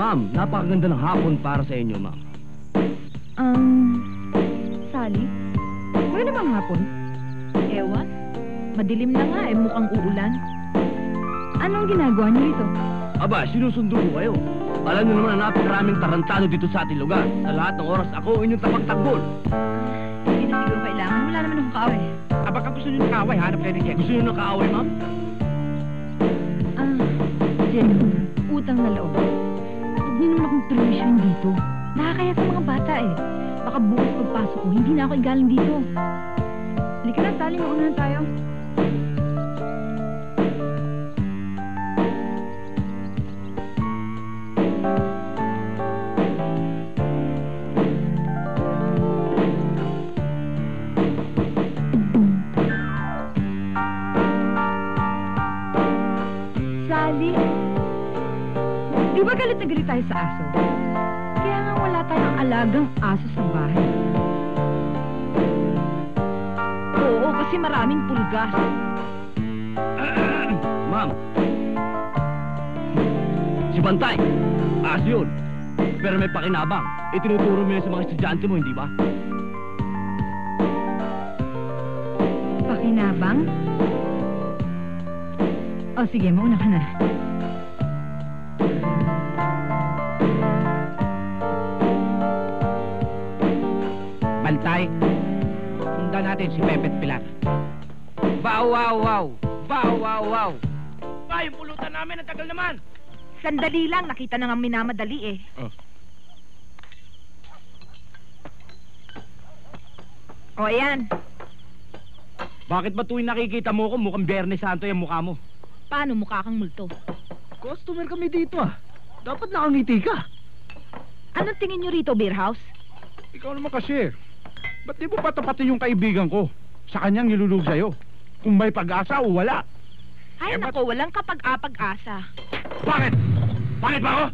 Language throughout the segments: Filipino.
Ma'am, napakaganda ng hapon para sa inyo, ma'am. Sally? Ngayon namang hapon? Ewan. Madilim na nga eh, mukhang uulan. Anong ginagawa niyo rito? Aba, sinusundo ko kayo. Alam niyo naman na napakaraming tarantado dito sa ating lugar. Sa lahat ng oras ako inyong tapagtagbol. Hindi na siguro kailangan. Wala naman akong kaaway. Baka gusto niyo ng kaaway, hanap kayo ni Jen. Gusto niyo ng kaaway, ma'am? Jen, utang na loob. Huwag niyo naman akong permission dito. Nakakaya sa mga bata eh. Baka bukas pagpasok ko, hindi na ako igaling dito. Halika na, Sally, maunahan tayo. Sally, di ba galit na galit tayo sa aso? Kaya nga wala tayong alagang aso sa bahay. Oo, kasi maraming pulgas. Ma'am. Si Bantay. Aso yun. Pero may pakinabang. Itinuturo mo yun sa mga estudyante mo, hindi ba? Pakinabang? O sige, mauna ka na. Bantay, sundan natin si Pepe at Pilar. Wow, wow, wow. Wow, wow, wow. Ba, yung pulutan namin, ang tagal naman. Sandali lang, nakita na nga minamadali eh. O, ayan. Bakit ba tuwing nakikita mo ko, mukhang Biyernes Santo yung mukha mo? Paano mukha kang multo? Customer kami dito ah. Dapat nakangiti ka. Anong tingin nyo rito, beer house? Ikaw naman kasi. Ba't di mo patapatin yung kaibigan ko? Sa kanyang nilulog sa'yo. Kung may pag-asa o wala. Ay, nako, walang kapag-apag-asa. Bakit? Bakit ba ako?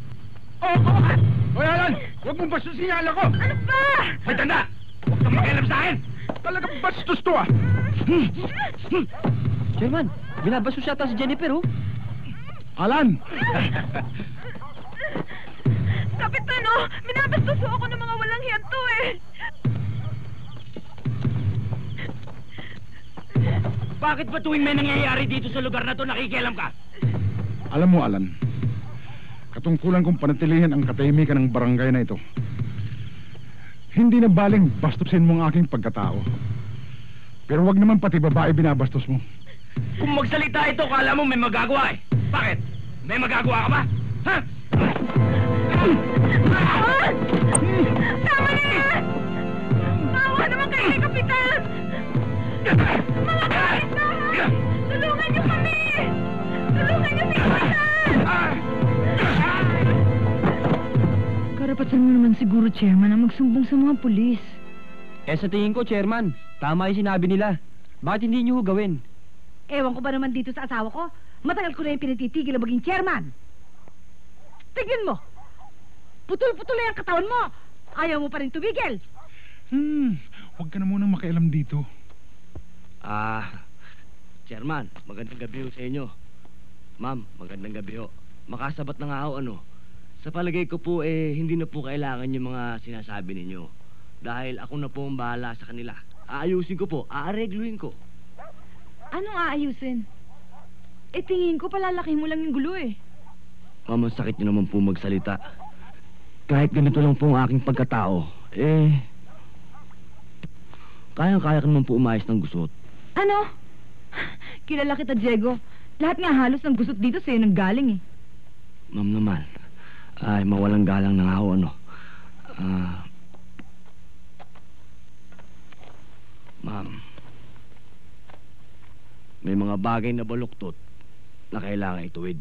Oo, bakit? Hoy, Alan! Huwag mong bastos sinyal ako! Ano ba? May tanda! Huwag kang makialam sa akin! Talagang bastos to ah! Chairman, binabastos yata si Jennifer oh. Alan! Kapitan, oh! Minabastos ako ng mga walang hiyanto eh! Bakit ba tuwing may nangyayari dito sa lugar na to nakikialam ka? Alam mo, Alan, katungkulan kong panatilihin ang katahimikan ng barangay na ito. Hindi na baling bastusin mo ang aking pagkatao. Pero wag naman pati babae binabastos mo. Kung magsalita ito, kala mo may magagawa eh. Bakit? May magagawa ka ba? Ha? Tama na yan! Maawa naman kayo kay Kapitan! Mga kapitan! Tulungan niyo kami! Tulungan niyo si Kapitan! Karapatan mo naman siguro, Chairman, ang magsumbong sa mga pulis. Eh sa tingin ko, Chairman, tama yung sinabi nila. Bakit hindi nyo gawin? Ewan ko ba naman dito sa asawa ko? Matagal ko na yung pinatitigil na maging chairman. Tignan mo! Putol-putol na yung katawan mo! Ayaw mo pa rin tumigil! Huwag ka na munang makialam dito. Chairman, magandang gabi ho sa inyo. Ma'am, magandang gabi ho. Makasabat na nga ho, ano. Sa palagay ko po, hindi na po kailangan yung mga sinasabi ninyo. Dahil ako na po ang bahala sa kanila. Aayusin ko po, aaregluin ko. Anong aayusin? Tingin ko palalaki mo lang yung gulo eh. Ma'am, ang sakit nyo naman po magsalita. Kahit ganito lang po ang aking pagkatao, kayang-kaya ka naman po umayos ng gusot. Ano? Kilala kita, Diego. Lahat nga halos ng gusot dito sa'yo nang galing eh. Ma'am naman, ay mawalang galang na nga ho, ano. Ma'am, may mga bagay na baluktot na kailangan ituwid.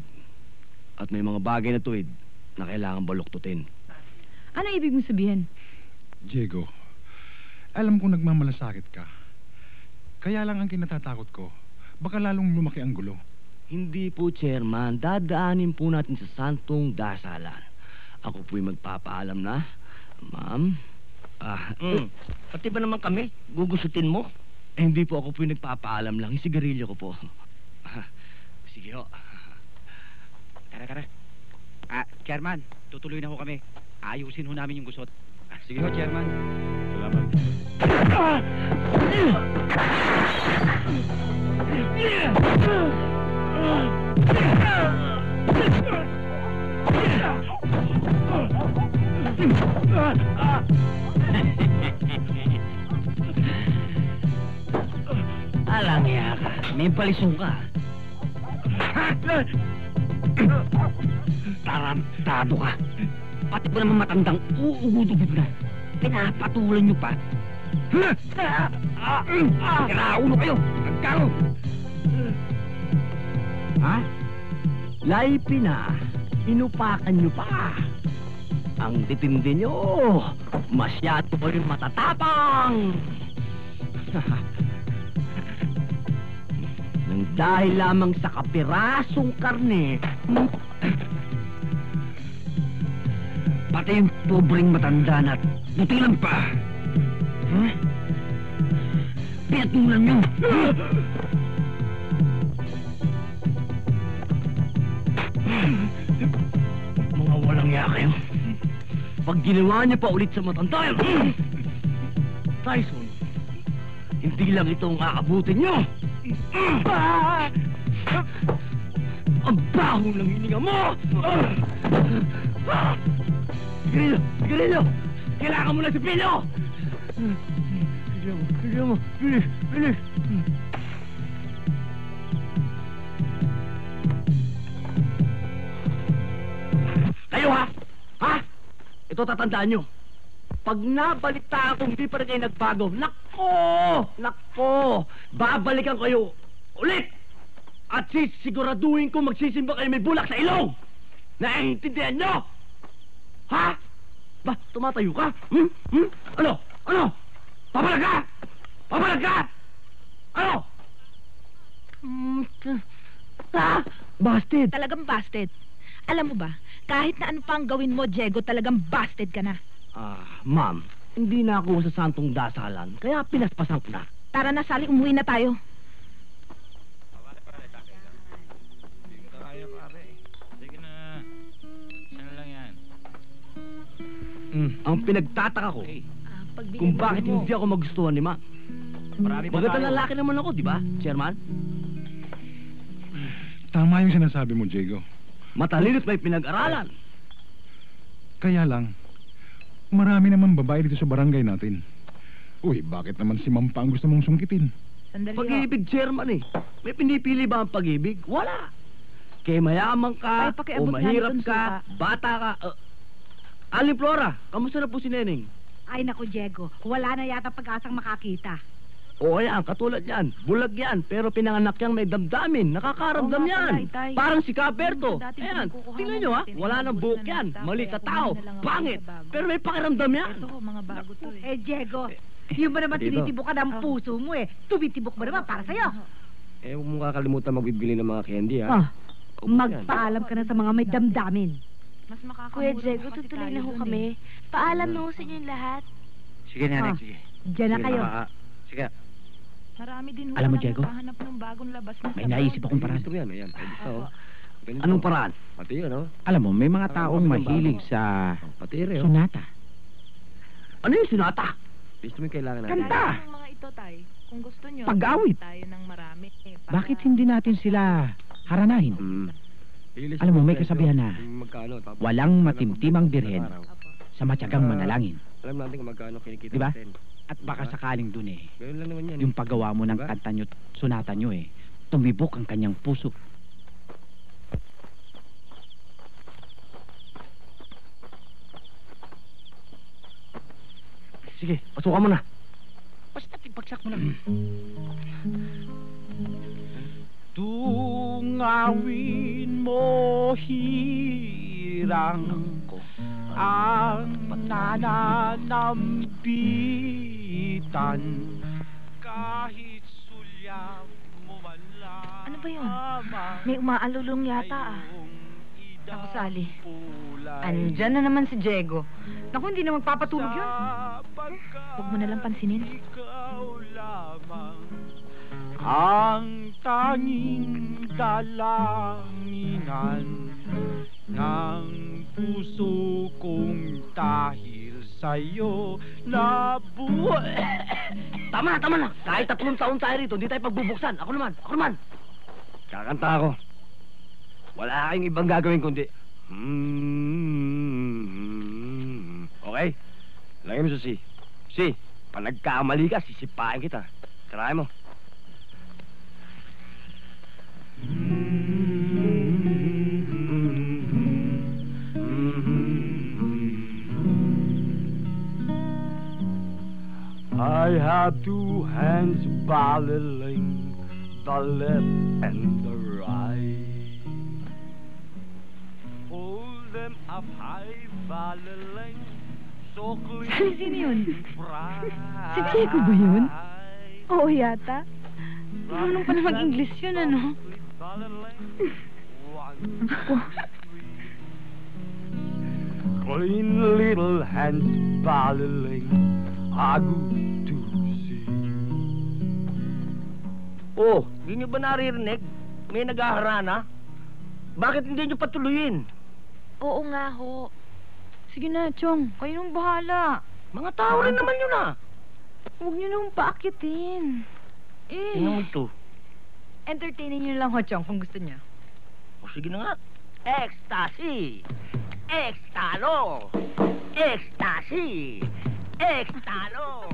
At may mga bagay na tuwid na kailangan baluktutin. Ano ibig mong sabihin? Diego, alam kong nagmamalasakit ka. Kaya lang ang kinatatakot ko, baka lalong lumaki ang gulo. Hindi po, Chairman. Dadaanin po natin sa santong dasalan. Ako po'y magpapaalam na. Ma'am? Pati ba naman kami? Gugusutin mo? Hindi po, ako po'y nagpapaalam lang. Yung sigarilyo ko po. Sige ho. Tara. Chairman, tutuloy na ho kami. Ayusin ho namin yung gusot. Sige ho, Chairman. Salamat. Alang ya ka. May palisong ka. Tarantado ka. Pati ba naman matandang uugod-ugod na? Pinapatulan nyo pa. Kiraulo kayo! Nagkaro! Ha? Laipi na. Inupakan nyo pa. Ang titindi nyo. Masyado kayong matatapang. Nang dahil lamang sa kapirasong karne, pati yung pobreng matanda na butilan pa. Huh? Pinatulan nyo. Mga walang ya kayo. Pag ginawa niya pa ulit sa matanda, Tyson, hindi lang ito ang aabutin nyo. Ang baho ng hininga mo! Sigarilyo! Sigarilyo! Kailangan mo na si Pino! Sigarilyo mo! Bilis! Bilis! Kayo ha? Ha? Ito tatandaan nyo. Pag nabalitaan kung hindi pa rin kayo nagbago, nako! Nako! Babalikan kayo ulit! At sisiguraduhin ko magsisimba kayo may bulak sa ilong! Naiintindihan nyo? Ha? Ba, tumatayo ka? Ano? Ano? Papalag ka! Papalag ka! Ano? Busted! Talagang busted. Alam mo ba, kahit na ano pang gawin mo, Diego, talagang busted ka na. Ma'am, hindi na ako sa santong dasalan, kaya pinaspasan ko na. Tara na, Sally, umuwi na tayo. Kaya pare. Sige na. Sana lang yan. Ang pinagtataka ko, kung bakit hindi ako magustuhan ni ma'am. Magandang lalaki naman ako, di ba, Chairman? Tama yung sinasabi mo, Diego. Matalino't may pinag-aralan. Kaya lang, marami naman babae dito sa barangay natin. Uy, bakit naman si Ma'am pa ang gusto mong sungkitin? Sandali Pag-ibig, Chairman eh. May pinipili ba ang pag-ibig? Wala. Kaya mayaman ka, Ay, pakiabot o mahirap namin dun, ka, suka. bata ka. Aling Flora, kamusta na po si Neneng? Ay naku, Diego, wala na yata pag-asang makakita. Oo yan, katulad yan. Bulag yan, pero pinanganak yan may damdamin. Nakakaramdam Oo nga pala, yan. Itay. Parang si Caberto. Dati Ayan, pinagkukuhanan tingnan nyo ha. natin. Wala nang Ubus buhok na yan. ng Mali kaya ka kunin tao. na lang ang Pangit. bago. Pero may pakiramdam yan. Ito, mga bago to eh. Diego, yun ba naman Dito. tinitibok ka ng puso mo eh. Tumitibok mo naman para sa'yo. Huwag mo kakalimutan magbibili ng mga candy Oh, magpaalam ka na sa mga may damdamin. Mas makakamura Kuya Diego, kasi tutuloy tayo na ho dun kami. Paalam na ho sa inyong lahat. Sige na, Ah. sige. Diyan na kayo. Sige. Marami din ho Alam mo, nang Diego, naghahanap ng bagong labas na may sabon. naisip akong paraan. Ito yan, ayan. Pwede sa Anong paraan? Pati yun, no? Alam mo, may mga taong Bakit ang mahilig bago? sa Pati rin, oh. sonata. Ano yung sinata? Gusto mo yung kailangan natin? Kanta! Yung mga ito, Tay. Kung gusto nyo, Pag-awit. tayo ng marami. Bakit hindi natin sila haranahin? Alam mo, may kasabihan na, walang matimtimang birhen sa matyagang manalangin. Alam natin kung magkano kinikita Diba? natin. At baka sakaling dun eh, Ganun lang naman yan. yung paggawa mo ng Diba? kanta nyo, sonata nyo eh, tumibok ang kanyang puso. Sige, pasukan mo na. Basta pagsak mo lang. Tungawin mo hirang ang nananambitan kahit sulyap mo man lang. Ano ba yun? May umaalulong yata ah. Ako, Sally. Andyan na naman si Diego. Naku, hindi na magpapatulog yun. Huwag mo nalang pansinin. Ikaw lamang ang tanging dalanginan ng puso kong dahil sa'yo nabuhay. Tama na. Kahit 3 taon tayo rito, hindi tayo pagbubuksan. Ako naman. Kakanta ako. Wala kayong ibang gagawin kundi... Okay? Lagay mo sa C. C, pag nagkamali ka, sisipain kita. Try mo. I have 2 hands battling the left and the right. Hold them up high, battling so clean. Sino yun? bright. Si Diego ba yun? Oo yata. Marunong pa na mag-English yun, ano? Ako. Clean little hands battling are good to see. Oh, di nyo ba naririnig? May nag-aharana? Bakit hindi nyo patuloyin? Oo nga ho. Sige na, Chong. Kayo nang bahala. Mga tao rin naman yun ah. Huwag niyo nang paakitin. Tingnan mo ito. Entertainin niyo lang ho, Chong, kung gusto niyo. O sige na nga. Ecstasy! Extalo! Ecstasy! Extalo!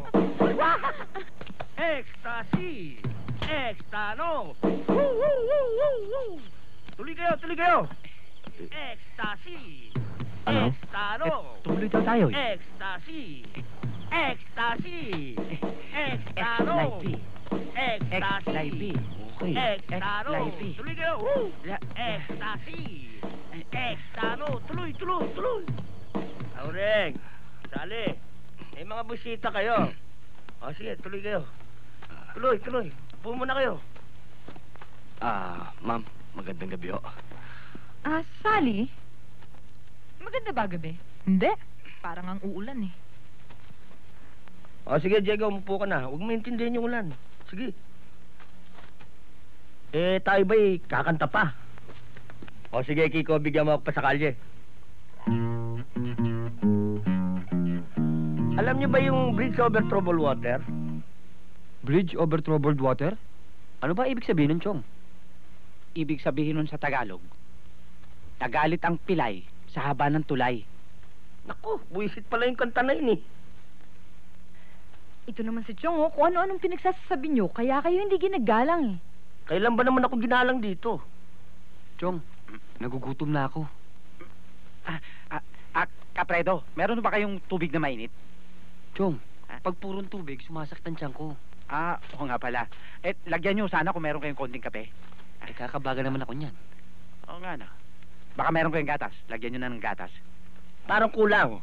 Ecstasy! Extalo! Woo, woo, woo, woo, woo! Tuloy kayo! Ecstasy! Ano? Extalo! Tuloy daw tayo eh. Ecstasy! Ecstasy! Extalo! Ecstasy! Okay. Extalo! Tuloy kayo! Woo! Ecstasy! Extalo! Tuloy! Aureng! Sali! May mga busita kayo. O sige, tuloy kayo. Tuloy! Upo muna kayo. Ma'am, magandang gabi ho. Sally? Maganda ba gabi? Hindi. Parang ang uulan eh. O sige, Diego, umupo ka na. Huwag maintindihan yung ulan. Sige. Tayo ba'y kakanta pa? O sige, Kiko, bigyan mo ako pa sa kalye. Alam niyo ba yung bridge over troubled water? Bridge over troubled water? Ano ba ibig sabihin nun, Chong? Ibig sabihin nun sa Tagalog, nagalit ang pilay sa haba ng tulay. Naku, buwisit pala yung kanta na yun eh. Ito naman si Chong, kung ano-anong pinagsasabi niyo, kaya kayo hindi ginagalang eh. Kailan ba naman ako ginalang dito? Chong, nagugutom na ako. Kapredo, meron ba kayong tubig na mainit? Chong, pag purong tubig, sumasakit ang tiyan ko. Oo nga pala. Lagyan nyo sana kung meron kayong konting kape. Kakabaga naman ako niyan. Oo nga na. Baka meron kayong gatas. Lagyan nyo na ng gatas. Parang kulang.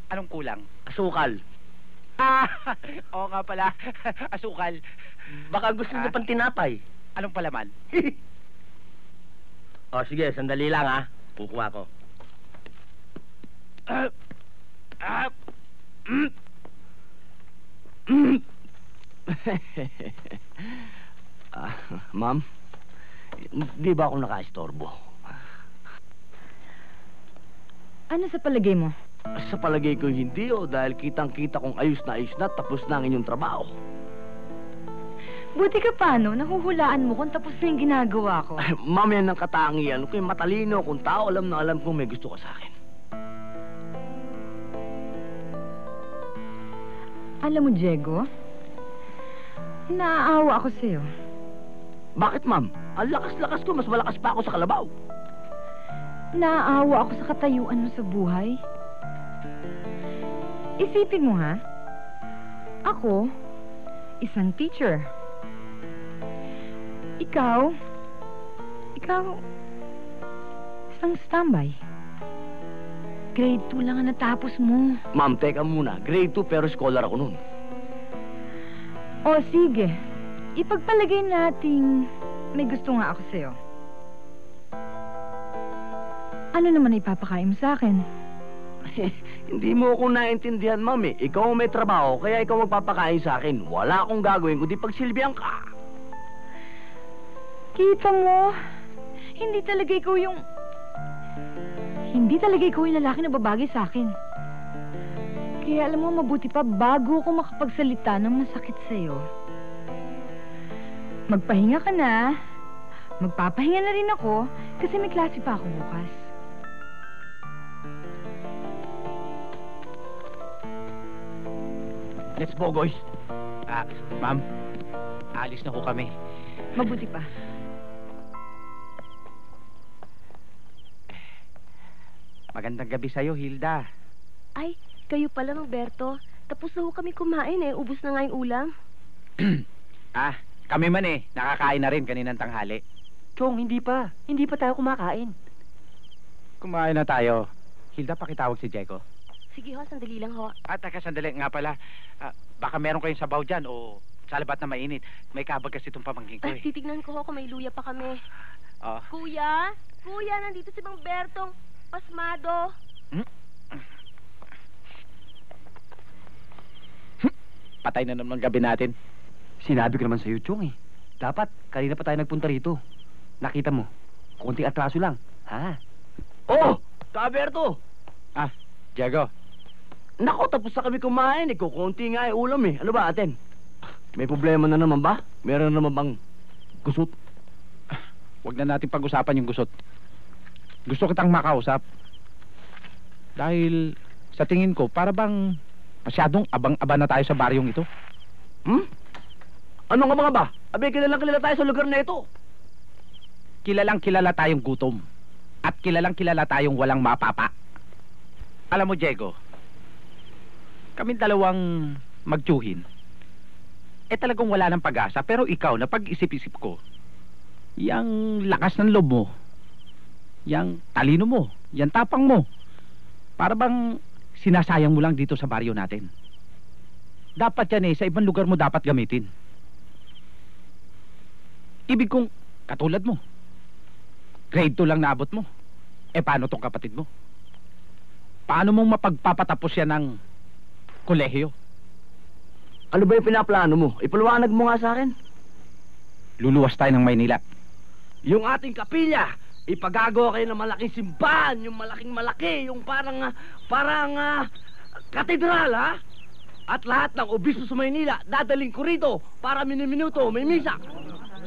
Anong kulang? Asukal. Oo nga pala. Asukal. Baka gusto niyo pang tinapay. Anong palaman? O sige, sandali lang ha. Kukuha ko. Ma'am, di ba ako nakaistorbo? Ano sa palagay mo? Sa palagay ko hindi dahil kitang-kita kong ayos na tapos na ang inyong trabaho. Buti ka pa, no? Nahuhulaan mo kung tapos na yung ginagawa ko. Ma'am, yan ang katangian ko. Matalino kung tao, alam na alam kung may gusto ka sa akin. Alam mo, Diego, naaawa ako sa'yo. Bakit, ma'am? Ang lakas-lakas ko, mas malakas pa ako sa kalabaw. Naaawa ako sa katayuan mo sa buhay. Isipin mo, ha? Ako, isang teacher. Ikaw, isang standby. Grade 2 lang ang natapos mo. Ma'am, teka muna. Grade 2 pero scholar ako nun. O sige, ipagpalagay nating may gusto nga ako sa'yo. Ano naman ipapakain mo sa akin? Hindi mo ako naintindihan, ma'am eh. Ikaw ang may trabaho, kaya ikaw magpapakain sa akin. Wala akong gagawin kundi pagsilbihan ka. Kita mo, hindi talaga ikaw yung... Hindi talaga ikaw yung lalaki na babagay sa akin. Kaya alam mo, mabuti pa bago ako makapagsalita ng masakit sa'yo. Magpahinga ka na. Magpapahinga na rin ako kasi may klase pa ako bukas. Let's go, boys. Ma'am, alis na ko kami. Mabuti pa. Magandang gabi sa'yo, Hilda. Ay, kayo pala, Roberto. Tapos na ho kami kumain eh. Ubus na nga yung ulam. Kami man eh. Nakakain na rin kaninang tanghali. Chong, hindi pa. Hindi pa tayo kumakain. Kumain na tayo. Hilda, pakitawag si Diego. Sige ho, sandali lang ho. Teka, sandali nga pala. Baka meron kayong sabaw dyan o salabat na mainit. May kabag kasi itong pamangkin ko Ay, eh. titignan ko ho kung may luya pa kami. Oh. Kuya? Kuya, nandito si Bang Bertong pasmado. Patay na naman gabi natin. Sinabi ko naman sa'yo, Chong eh. Dapat, kanina pa tayo nagpunta rito. Nakita mo, konting atraso lang. Ha? Oh! Kaberto! Diego, Nako, tapos na kami kumain. Kukunti nga yung ulam eh. Ano ba, atin? May problema na naman ba? Meron naman bang kusot? wag na natin pag-usapan yung gusot. Gusto kitang makausap. Dahil sa tingin ko, para bang masyadong abang-aba na tayo sa baryong ito. Ano nga mga ba? Abi, kilala tayo sa lugar na ito. Kilalang kilala tayong gutom. At kilalang kilala tayong walang mapapa. Alam mo, Diego, kaming dalawang magtsuhin. Talagang wala ng pag-asa. Pero ikaw, na pag-isip-isip ko, yang lakas ng loob mo, yang talino mo, yang tapang mo, para bang sinasayang mo lang dito sa baryo natin. Dapat yan sa ibang lugar mo dapat gamitin. Ibig kong, katulad mo, grade 2 lang naabot mo. Paano tong kapatid mo? Paano mong mapagpapatapos yan ng kolehiyo? Ano ba yung pinaplano mo? Ipaliwanag mo nga sa akin. Luluwas tayo ng Maynila. Yung ating kapilya, ipagagawa kayo ng malaking simbahan, yung malaking malaki, yung parang katedral, ha? At lahat ng obispo sa Maynila, dadaling ko rito para minuto may misa.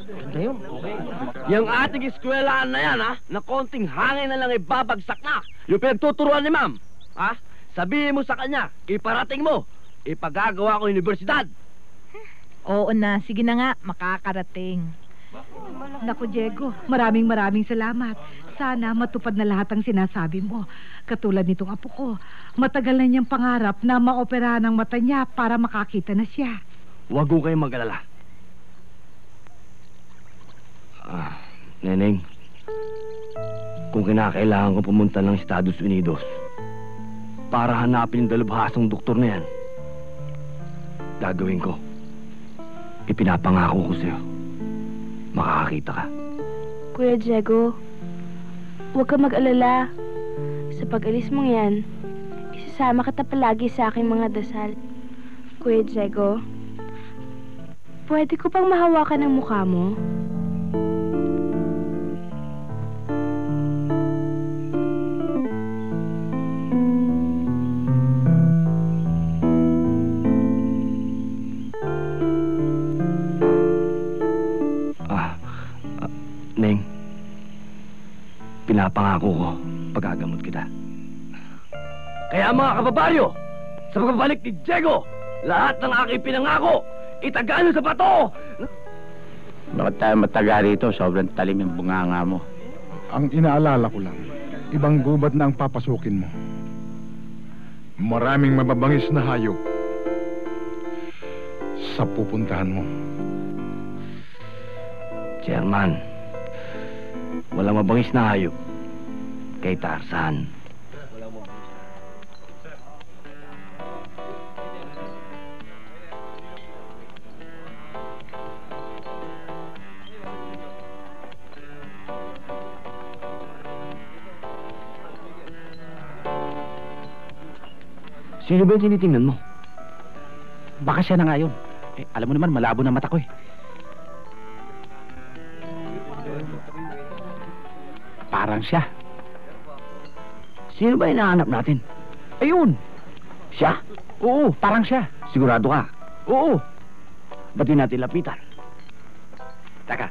Ganda yun. Yung ating eskwelahan na yan, ha? Na konting hangin na lang ibabagsak na. Yung pinagtuturuan ni ma'am, ha? Sabihin mo sa kanya, iparating mo, ipagagawa ko universidad. Oo na, sige na nga, makakarating. Naku, Diego, maraming salamat. Sana matupad na lahat ang sinasabi mo. Katulad nitong apo ko, matagal na niyang pangarap na maoperahan ang mata niya para makakita na siya. Huwag ko kayong mag-alala. Neneng, kung kinakailangan ko pumunta ng Estados Unidos para hanapin yung dalubhasang doktor na yan, gagawin ko. Ipinapangako ko sa'yo. Makakakita ka. Kuya Diego, huwag ka mag-alala. Sa pag-alis mong yan, isasama kita palagi sa aking mga dasal. Kuya Diego, pwede ko pang mahawakan ang mukha mo? Neng, pinapangako ko pagagamot kita. Kaya mga kababaryo, sa pagbabalik ni Diego, lahat ng aking pinangako, itagaan sa bato! Bakit tayo mataga rito? Sobrang talim yung bunganga mo. Ang inaalala ko lang, ibang gubat na ang papasukin mo. Maraming mababangis na hayop sa pupuntahan mo. Chairman, walang mabangis na hayop kay Tarzan. Sino ba yung tinitingnan mo? Baka siya na nga yun. Alam mo naman, malabo na mata ko eh. Parang siya. Sino ba hinahanap natin? Ayun! Siya? Oo, parang siya. Sigurado ka? Oo. Ba't di natin lapitan? Taka.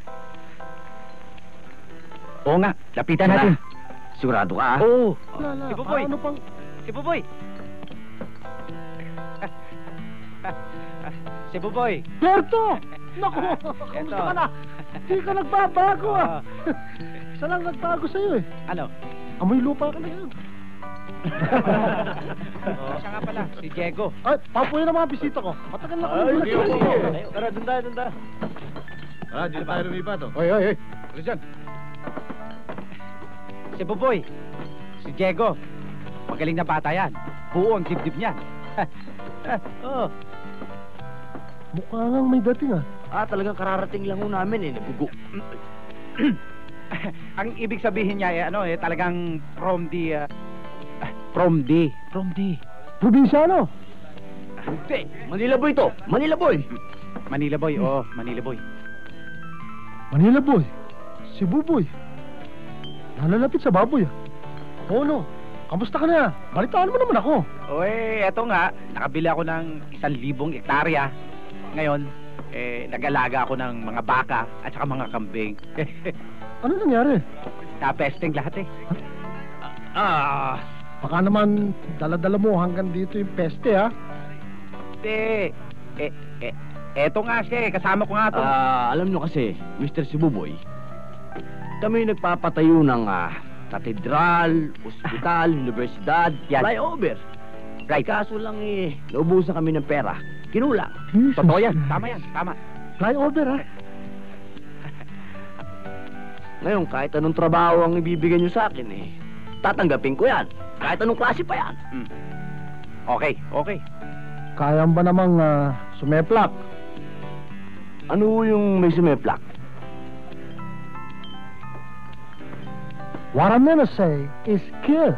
Oo nga, lapitan Tara. natin. Sigurado ka? Oo. Si Buboy. Ano pang... Si Buboy. Si Buboy. Berto! Naku, Eto. kamusta ka na? Hindi ka nagbabago ah. Isa lang nagbago sa'yo eh. Ano? Amoy lupa ka na yun. Siya nga pala, si Diego. Ay, papuyin ang mga bisita ko. Matagal na kami. Tara, dun tayo. Ah, dito tayo lumipat oh. Oy. Ano dyan? Si Buboy. Si Diego. Magaling na bata yan. Buo ang dibdib niya. Oo. Mukha ngang may dating ah. Talagang kararating lang ho namin nagugo. Ang ibig sabihin niya talagang from the Probinsyano. Hindi, Manila Boy to. Manila Boy. Manila Boy. Oh, Manila Boy. Manila boy. Si Buboy. Nalalapit sa baboy ah. Oo no. Kamusta ka na? Balitaan mo naman ako. Oy, eto nga, nakabili ako ng 1,000 hektarya. Ngayon, nag-alaga ako ng mga baka at saka mga kambing. Ano nangyari? Napesting lahat eh. Baka naman dala-dala mo hanggang dito yung peste ha. Hindi. Eto nga siya kasama ko nga to. Alam nyo kasi, Mr. Sibuboy, kami nagpapatayo ng katedral, ospital, universidad, Yan. flyover. Right. Kaso lang naubusan kami ng pera. Kinulang. Totoo yan. Tama yan. Tama. Flyover ha. Ngayon, kahit anong trabaho ang ibibigay nyo sa akin tatanggapin ko yan. Kahit anong klase pa yan. Okay. Kaya ba namang sumeplak? Ano yung may sumeplak? What I'm gonna say is kill.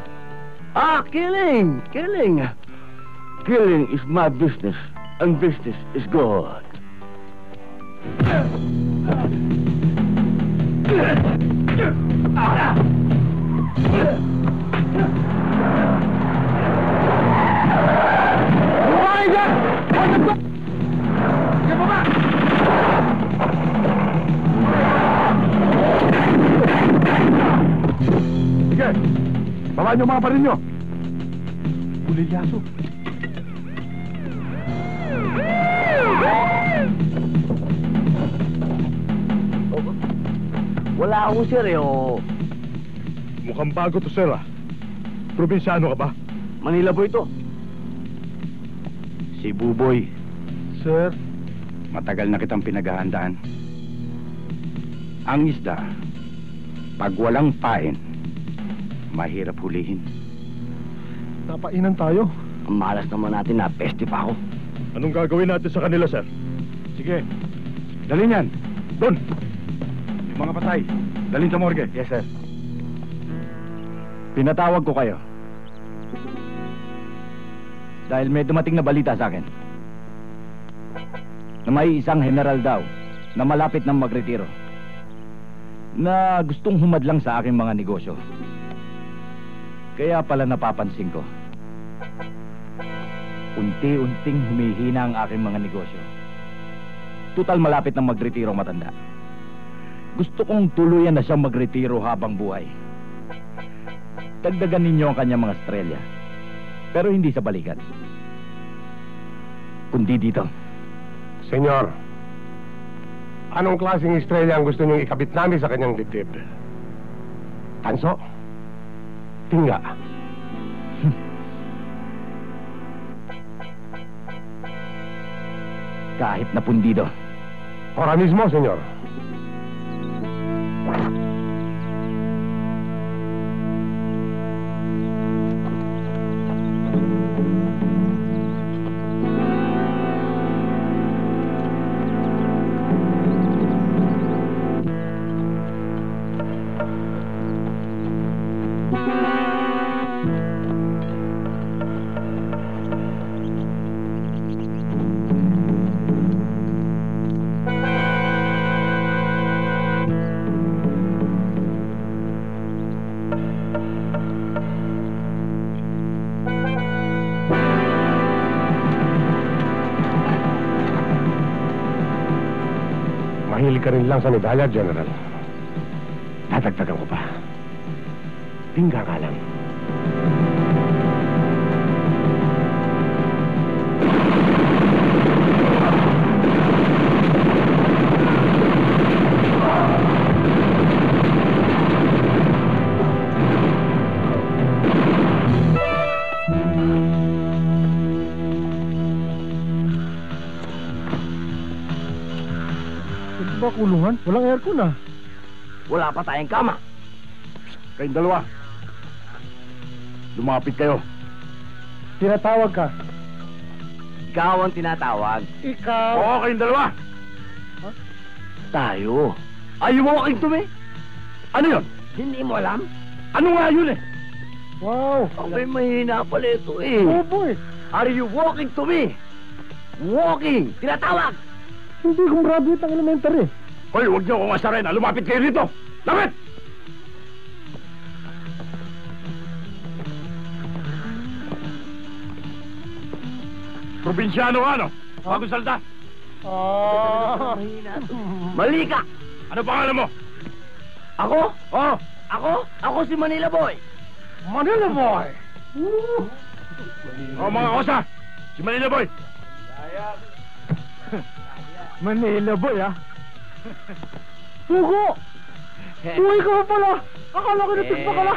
Killing! Killing is my business, and business is good. Sige, babaan niyo mga baril niyo. Bulilyaso. Wala akong sir Mukhang bago to, sir ah. Probinsyano ka ba? Manila Boy to. Si Buboy, Sir, matagal na kitang pinaghahandaan. Ang isda, pag walang pain, mahirap hulihin. napainan tayo. Ang malas naman natin na peste pa ako. Anong gagawin natin sa kanila, sir? Sige, dalhin yan. Doon. Yung mga patay, dalhin sa morgue. Yes, sir. Pinatawag ko kayo. Dahil may dumating na balita sa akin. Na may isang general daw na malapit nang magretiro. Na gustong humadlang sa aking mga negosyo. Kaya pala napapansin ko. Unti-unting humihina ang aking mga negosyo. Tutal malapit nang magretiro ang matanda. Gusto kong tuluyan na siyang magretiro habang buhay. Dagdagan ninyo ang kanyang mga estrelya. Pero hindi sa balikat. Kundi dito. Senyor, anong klaseng estrella ang gusto niyong ikabit namin sa kanyang dibdib? Tanso? Tinga? Kahit na pundido. Ora mismo, senyor. ka rin lang sa medalya, General. Tatagtagan ko pa. Tingga nga lang. Ito ba kulungan? Walang aircon ah. Wala pa tayong kama. Kayong dalawa. Lumapit kayo. Tinatawag ka. Ikaw ang tinatawag. Ikaw. Oo, kayong dalawa. Tayo. Are you walking to me? Ano yun? Hindi mo alam? Ano nga yun eh? Wow. Abay, mahina pala ito eh. Oh boy. Are you walking to me? Walking! Tinatawag! Hindi kong graduate ang elementary. Hoy, huwag niyo akong asarin. Lumapit kayo dito. Lapit! Probinsyano ka, ano? Bagong salda. Mali ka! Ano pangalan mo? Ako? Oh, Ako si Manila Boy. Manila Boy. Oh, mga kosa. Si Manila Boy. Manila Boy, ah. Pugo! Uy ka pa pala! Akala ko natin pa pala!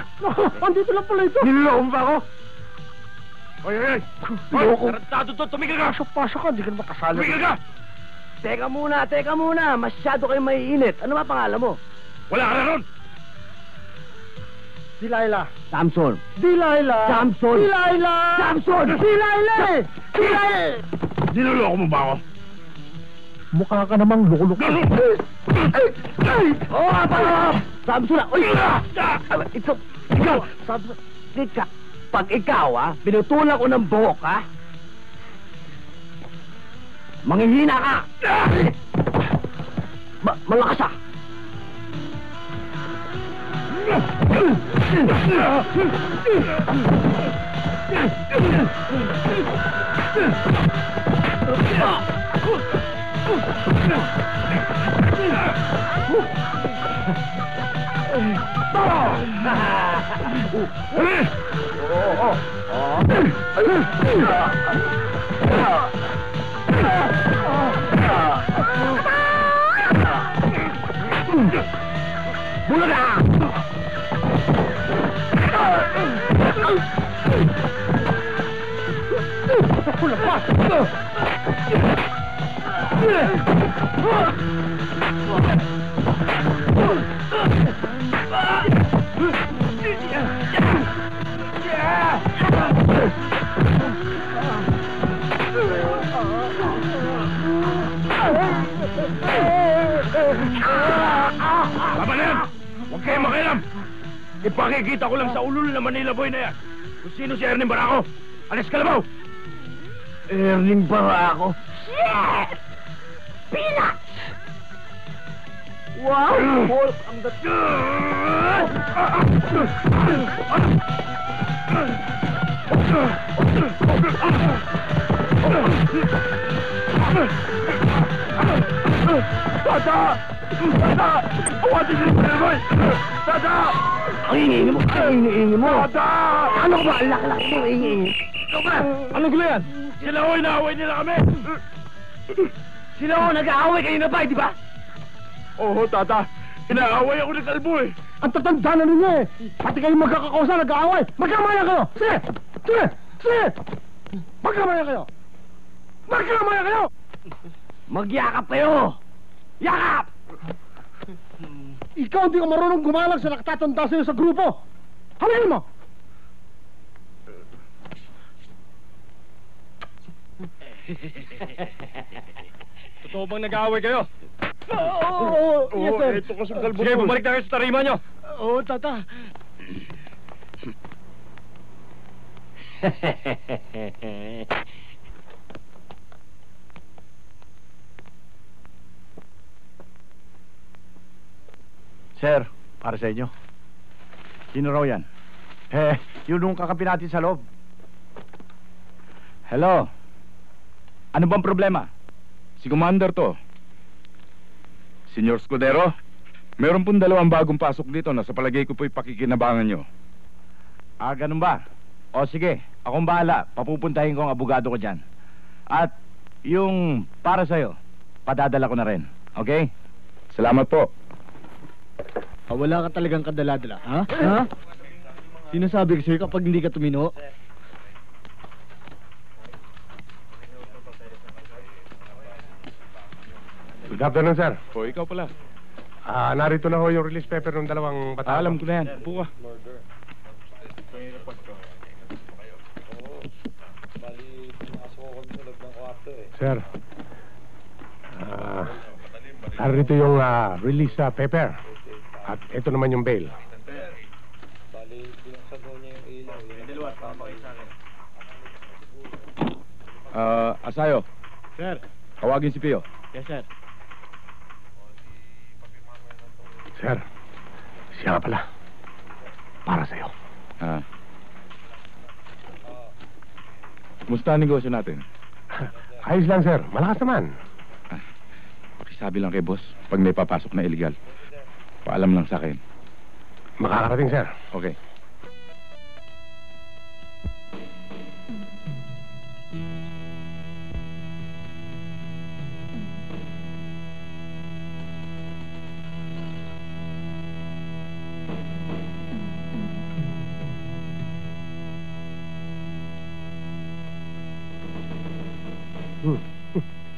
Andito lang pala ito! Niloloko pa ako? Oy! Tarantado to! Tumigil ka! Pasok ka! Hindi ka naman kasali! Tumigil ka! Teka muna! Masyado kayo maiinit. Ano ba pangalan mo? Wala ka na ron! Delilah! Samson. Delilah! Samson. Delilah! Samson! Delilah! Delilah! Niloloko mo ba ako? Mukha ka namang lukulok. Oo nga pala! Samson! Uy! Ikaw! Samson! Tika! Pag ikaw, pinutulak ko ng buhok, manghihina ka! Malakas, Bulaga! Tama na yan! Huwag kayong makialam! Ipakikita ko lang sa ulul na Manila Boy na yan kung sino si Erning Barako! Alis Kalabaw! Erning Barako? Shit! Peanuts! Wow! Hulk ang Tata! Tata! Awatin niyo si Manila Boy! Tata! Ang ingi mo! Ang ingi mo! Tata! Ano ba? Ang laki-laki mo! Ang ingi! Ikaw ba? Anong gulo yan? Sila ho, inaaway nila kami! Sila ho, nag-aaway kayo na ba, di ba? Oo, Tata. Inaaway ako ng kalbo eh. Ang tatanda na ninyo eh. Pati kayo magkakausa, nag-aaway. Magkamaya kayo. Sige! Sige! Sige! Magkamaya kayo. Magkamaya kayo! Magyakap kayo! Yakap! Ikaw hindi ka marunong gumalang sa nakatatanda sa'yo sa grupo. Halingin mo! Totoo bang nag-aaway kayo? Oo, yes sir. Ito kasi kalbo. Sige, bumalik na kayo sa tarima nyo. Oo, tata. Sir, para sa inyo. Sino raw yan? Yun nung kakampi natin sa loob. Hello? Ano bang problema? Si Commander to. Senyor Scudero, meron pong 2 bagong pasok dito na sa palagay ko po'y pakikinabangan nyo. Ah, ganun ba? O sige, akong bahala. Papupuntahin ko ang abogado ko dyan. At yung para sa'yo, padadala ko na rin. Okay? Salamat po. Wala ka talagang kadala-dala, ha? Ha? Sinasabi ko sa'yo kapag hindi ka tumino. Good afternoon, sir. O, ikaw pala. Narito na ho yung release paper ng 2 bata. Alam ko na yan. Upo ka. Sir, narito yung release paper. At ito naman yung bail. Asayo, Sir. tawagin si Pio. Yes, sir. Sir, siya nga pala. Para sa'yo. Kumusta ang negosyo natin? Ayos lang, sir. Malakas naman. Pakisabi lang kay boss, pag may papasok na illegal. Paalam lang sa akin. Makakarating, sir. Okay.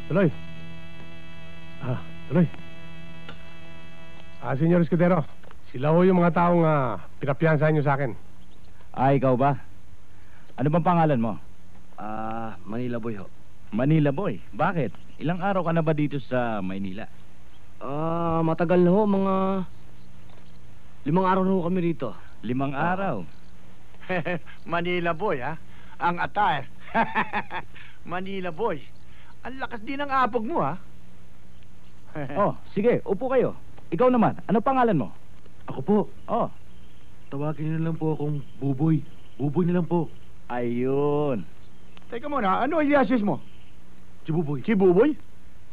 Tuloy. Tuloy. Senyor Escudero, sila ho yung mga taong pinapiyansahan nyo sa akin. Ah, ikaw ba? Ano bang pangalan mo? Manila Boy ho. Manila Boy. Bakit? Ilang araw ka na ba dito sa Maynila? Matagal na ho, mga 5 araw na ho kami rito. 5 araw. Manila Boy, ha? Ang attire. Manila Boy. Ang lakas din ng apog mo, ha? Oh, sige, upo kayo. Ikaw naman, ano pangalan mo? Ako po. Oh, Tawagin niyo na lang po akong Buboy. Buboy na lang po. ayun. Teka muna, ano i-assess mo? Si Buboy. Si Buboy?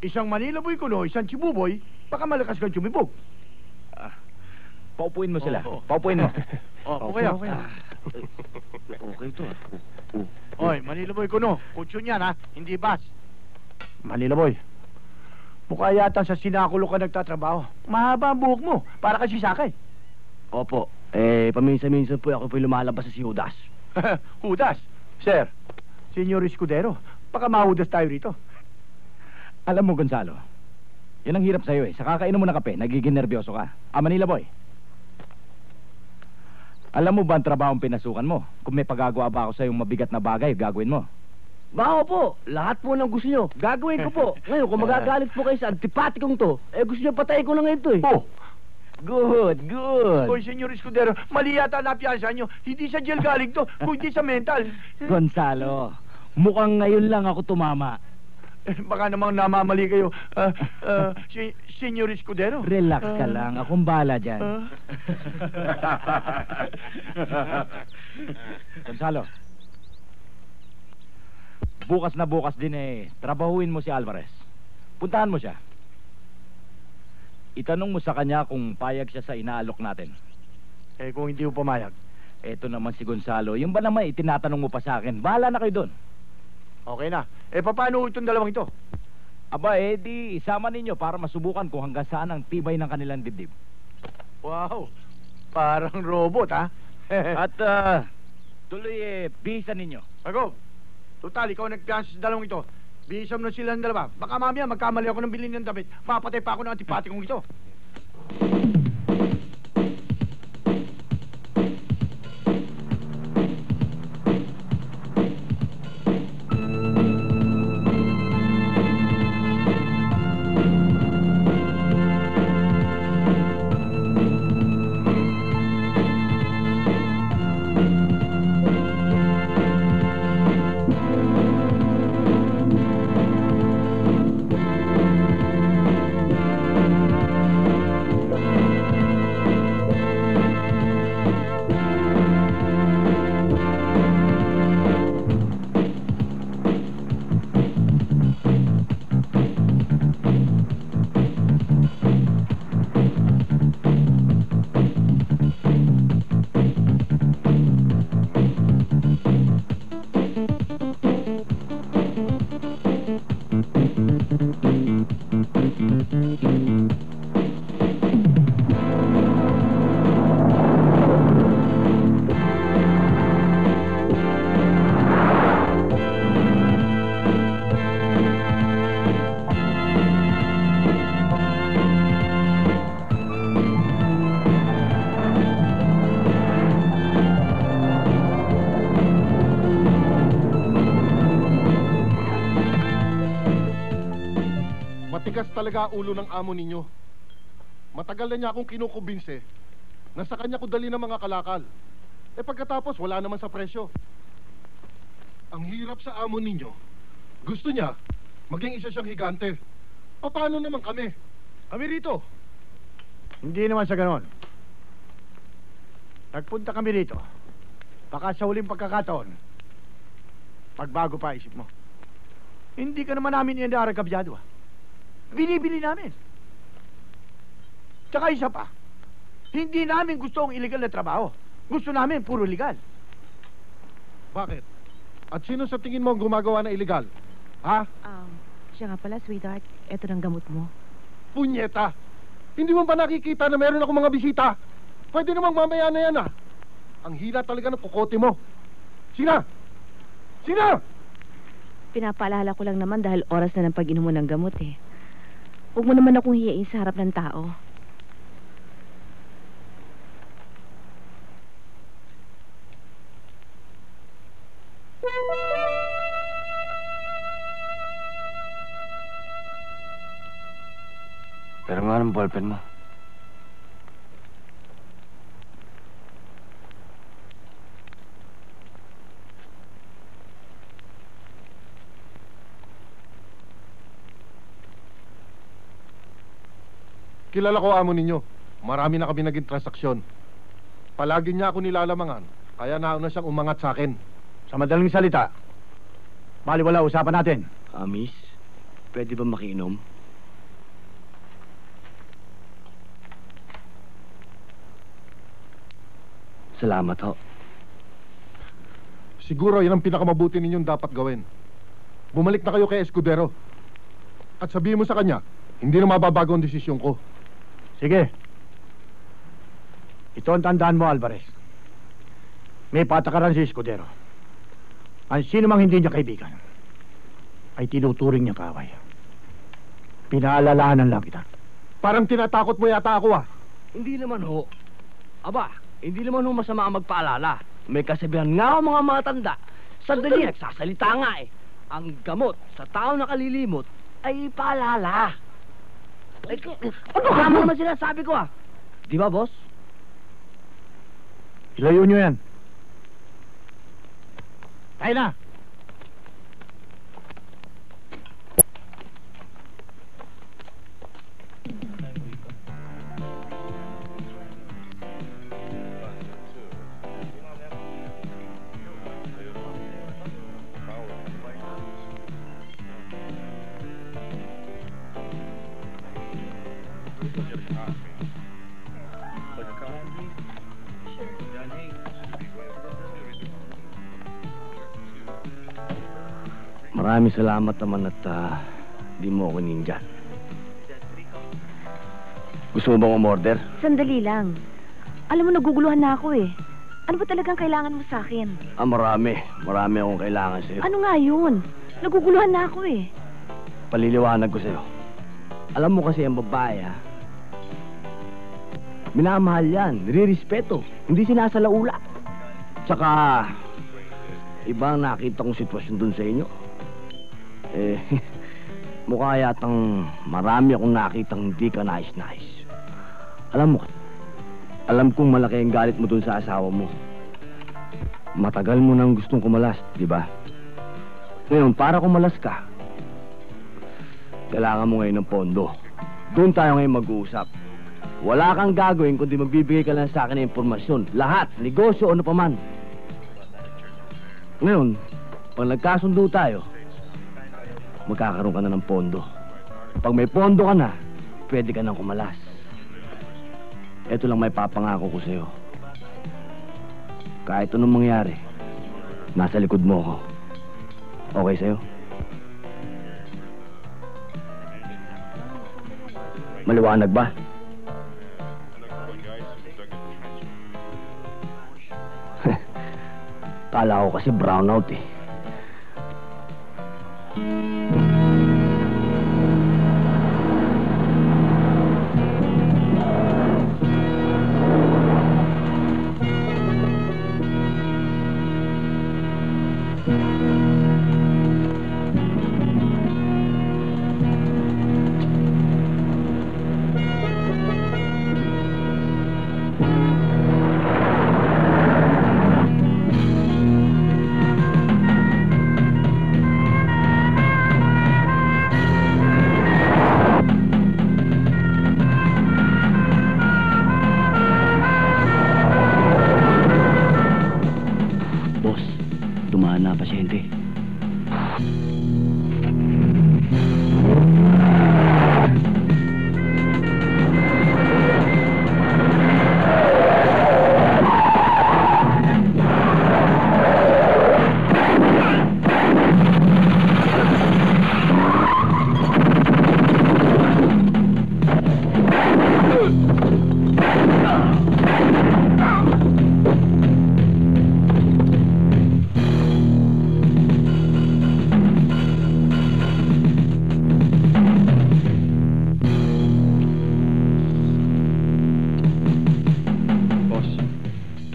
Isang Manila Boy kuno, isang si Buboy. Baka malakas kang tsumibog. Paupuin mo sila. Oo. Paupuin mo. Okay, okay. Okay to. Oy, Manila Boy kuno. Kutsyon yan, ha? Hindi bas. Manila Boy. Mukha yata sa sinakulo ka nagtatrabaho. Mahaba ang buhok mo. Para kasi sakay. Opo. Paminsan-minsan po ako po lumalabas sa si Judas. Judas. Sir, Senyor Escudero, baka mahudas tayo rito. Alam mo, Gonzalo, yan ang hirap sa'yo eh. Sa kakainom mo ng kape, nagiging nervyoso ka. Manila Boy. Alam mo ba ang trabahong pinasukan mo? Kung may pagagawa ba ako sa'yo mabigat na bagay, gagawin mo. Bako po, lahat po ng gusto nyo, gagawin ko po. Ngayon, kung magagalit po kayo sa antipatikong to, gusto nyo patayin ko na ngayon to eh. Oh, Good, good. Hoy, Senyor Escudero, mali yata napiyansa nyo. Hindi sa jail galing to, kundi sa mental. Gonzalo, mukhang ngayon lang ako tumama. Baka namang namamali kayo. Senyor Escudero. Relax ka lang, akong bahala dyan. Gonzalo, bukas na bukas din trabahuin mo si Alvarez. Puntahan mo siya. Itanong mo sa kanya kung payag siya sa inaalok natin. Kung hindi mo pumayag. Eto naman si Gonzalo. Yung ba naman itinatanong mo pa sa akin? Bahala na kayo doon. Okay na. Paano itong dalawang ito? Aba, di isama ninyo para masubukan kung hanggang saan ang tibay ng kanilang dibdib. Wow. Parang robot, ha? At tuloy bisa ninyo. Ako, total, ikaw nagpiyansa sa dalawang ito. Bisam na silang dalawa. Baka mamaya magkamali ako ng bilhin ng damit. Mapatay pa ako ng antipatikong ito. talaga ulo ng amo ninyo. Matagal na niya akong kinukumbinse na sa kanya ko dali ng mga kalakal. Eh pagkatapos, wala naman sa presyo. Ang hirap sa amo ninyo. Gusto niya, maging isa siyang higante. Paano naman kami? Kami rito. Hindi naman sa ganon. Nagpunta kami rito. Baka sa huling pagkakataon, pagbago pa isip mo. Hindi ka naman namin inaarang kabyado, ah. Binibili namin. Tsaka isa pa, hindi namin gusto ang illegal na trabaho. Gusto namin puro legal. Bakit? At sino sa tingin mo ang gumagawa na illegal? Ha? Siya nga pala, sweetheart. Ito ng gamot mo. Punyeta! Hindi mo ba nakikita na meron akong mga bisita? Pwede namang mamaya na yan, ah. Ang hila talaga ng kukote mo. Sina? Sina? Pinapaalala ko lang naman dahil oras na ng pag-inom mo ng gamot eh. Huwag mo naman akong hiyain sa harap ng tao. Pero nga ng ballpen mo. Kilala ko amo ninyo. Marami na kami naging transaksyon. Palagi niya ako nilalamangan. Kaya nauna siyang umangat sa akin. Sa madaling salita, baliwala usapan natin. Miss, pwede ba makiinom? Salamat ho. Siguro yan ang pinakamabuti ninyong dapat gawin. Bumalik na kayo kay Escudero. At sabihin mo sa kanya, hindi na mababago ang desisyon ko. Sige. Ito ang tandaan mo, Alvarez. May patakaran si Escudero. Ang sino mang hindi niya kaibigan ay tinuturing niya kaaway. Pinaalalahanan lang kita. Parang tinatakot mo yata ako, ah. Hindi naman ho. Aba, hindi naman ho masama ang magpaalala. May kasabihan nga ho mga matanda. Sandali, nagsasalita nga eh. Ang gamot sa tao na kalilimot ay paalala. Ay, ano mo naman sinasabi ko, ah? Di ba, boss? Ilayo nyo yan. Tayo na. Maraming salamat naman at di mo ako ninja. Gusto mo bang umorder? Sandali lang. Alam mo, naguguluhan na ako eh. Ano ba talagang kailangan mo sa akin? Marami. Marami akong kailangan sa'yo. Ano nga yun? Naguguluhan na ako eh. Paliliwanag ko sa'yo. Alam mo kasi ang babae, ha? Minamahal yan, nire-respeto, hindi sinasalaula. Tsaka, ibang nakita kong sitwasyon dun sa inyo. Mukha yatang marami akong nakitang hindi ka nais-nais. Alam kong malaki ang galit mo dun sa asawa mo. Matagal mo nang gustong kumalas, di ba? Ngayon, para kumalas ka, kailangan mo ngayon ng pondo. Doon tayo ngayon mag-uusap. Wala kang gagawin kundi magbibigay ka lang sa akin ng impormasyon. Lahat, negosyo, ano pa man. Ngayon, pag nagkasundo tayo, magkakaroon ka na ng pondo. Pag may pondo ka na, pwede ka nang kumalas. Ito lang may papangako ko sa'yo. Kahit anong mangyari, nasa likod mo ako. Okay sa'yo? Maliwanag ba? Kala ko kasi brownout eh.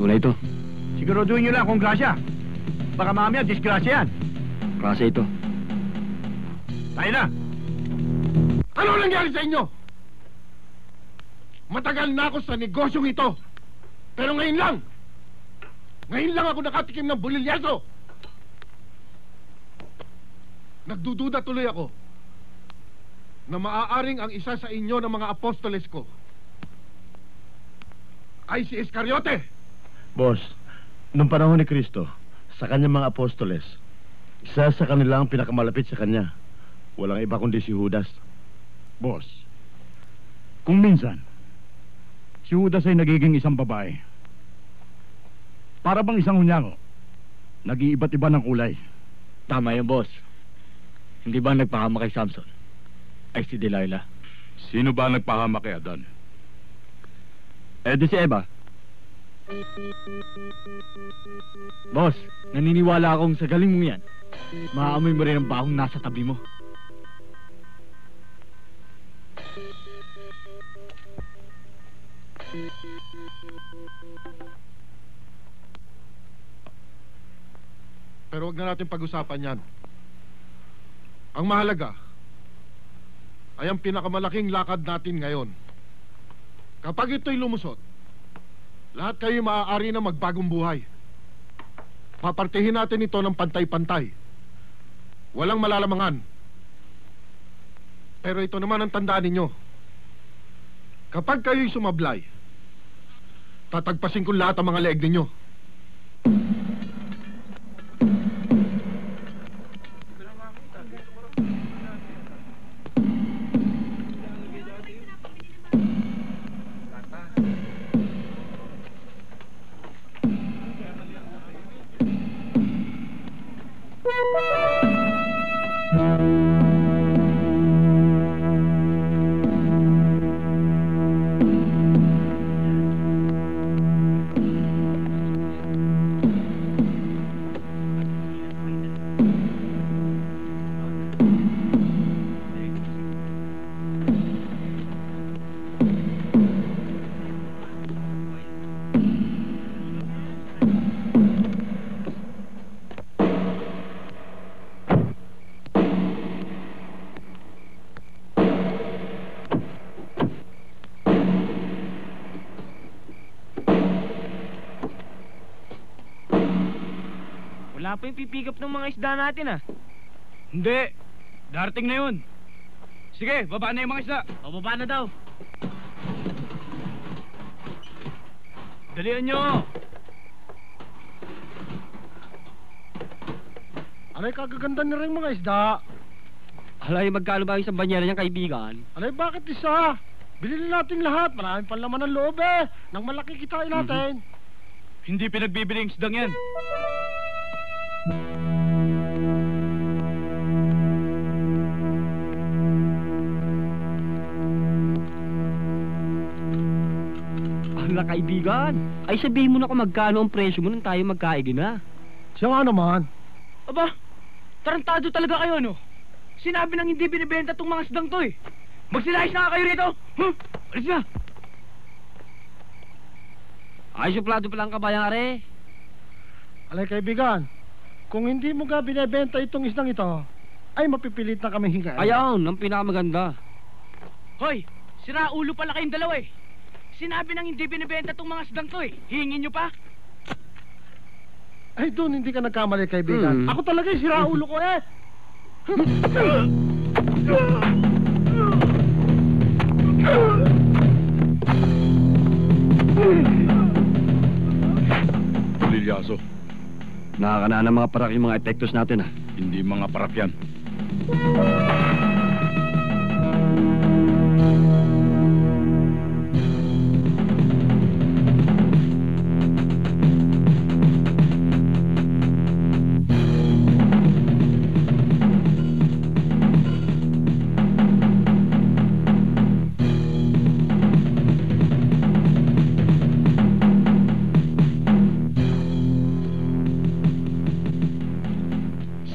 Tunay ito. Siguraduhin nyo lang kung grasya. Baka mamaya, disgrasya yan. Klase ito. Tayo na. Ano nangyari sa inyo? Matagal na ako sa negosyong ito. Pero ngayon lang. Ngayon lang ako nakatikim ng bulilyaso. Nagdududa tuloy ako na maaaring ang isa sa inyo ng mga apostoles ko ay si Iscariote. Boss, nung panahon ni Kristo, sa kanyang mga apostoles, isa sa kanila ang pinakamalapit sa kanya. Walang iba kundi si Judas. Boss, kung minsan, si Judas ay nagiging isang babae. Para bang isang hunyako, nag-iiba't iba ng kulay. Tama yun, boss. Hindi ba nagpahama kay Samson? Ay si Delilah. Sino ba nagpahama kay Adan? Eh di si Eva. Boss, naniniwala akong sa galing mong yan, maaamoy mo rin ang bahong nasa tabi mo. Pero wag na natin pag-usapan yan. Ang mahalaga ay ang pinakamalaking lakad natin ngayon. Kapag ito'y lumusot, lahat kayo maaari na magbagong buhay. Papartihin natin ito ng pantay-pantay. Walang malalamangan. Pero ito naman ang tandaan ninyo. Kapag kayo'y sumablay, tatagpasin ko lahat ang mga leeg ninyo. Wala pa yung pipigap ng mga isda natin, ah. Hindi. Darating na yun. Sige, baba na yung mga isda. Pababa na daw. Dalian nyo. Alay, kagaganda na rin mga isda. Alay, magkano ba yung isang banyera niyang kaibigan? Alay, bakit isa? Bilhin natin lahat. Maraming panlaman ng loob eh. Nang malaki kitain natin. Hindi pinagbibili yung isdang yan. Ala, kaibigan. Ay, sabihin mo na kung magkano ang presyo mo nang tayo magkaigin na. Siya nga naman. Aba, tarantado talaga kayo, no? Sinabi nang hindi binibenta tong mga isdang to, eh. Magsilayas na kayo rito. Huh? Alis na. Ay, suplado palang kabayang, are. Alay, kaibigan. Kung hindi mo ka binibenta itong isdang ito, ay mapipilit na kami hinga. Ayaw, ang pinakamaganda. Hoy, sira ulo pala kayong dalawa, eh. Sinabi nang hindi binibenta tong mga isdang to, eh. Hingin nyo pa? Ay, doon hindi ka nagkamali, kaibigan. Ako talaga yung sira ulo ko, eh. Lilyaso, Nakakana ng mga parak yung mga epektos natin, ah. hindi mga parak yan.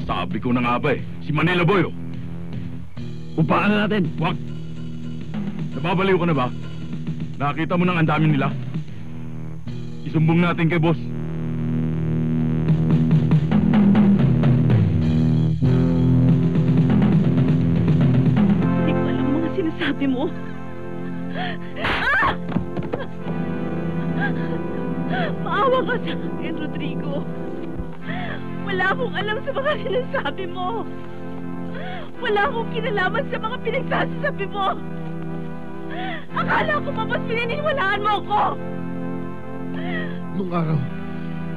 Sabi ko na nga ba eh, si Manila Boy, oh. Upakan na natin. Wag! Nababaliw ka na ba? Nakita mo nang ang dami nila? Isumbong natin kay boss. Hindi ko alam mga sinasabi mo. Ah! Maawa ka sa akin, Rodrigo. Wala akong alam sa mga sinasabi mo. Wala akong kinalaman sa mga pinagsasabi mo. Akala ko mabas pininiwalaan mo ako. Nung araw,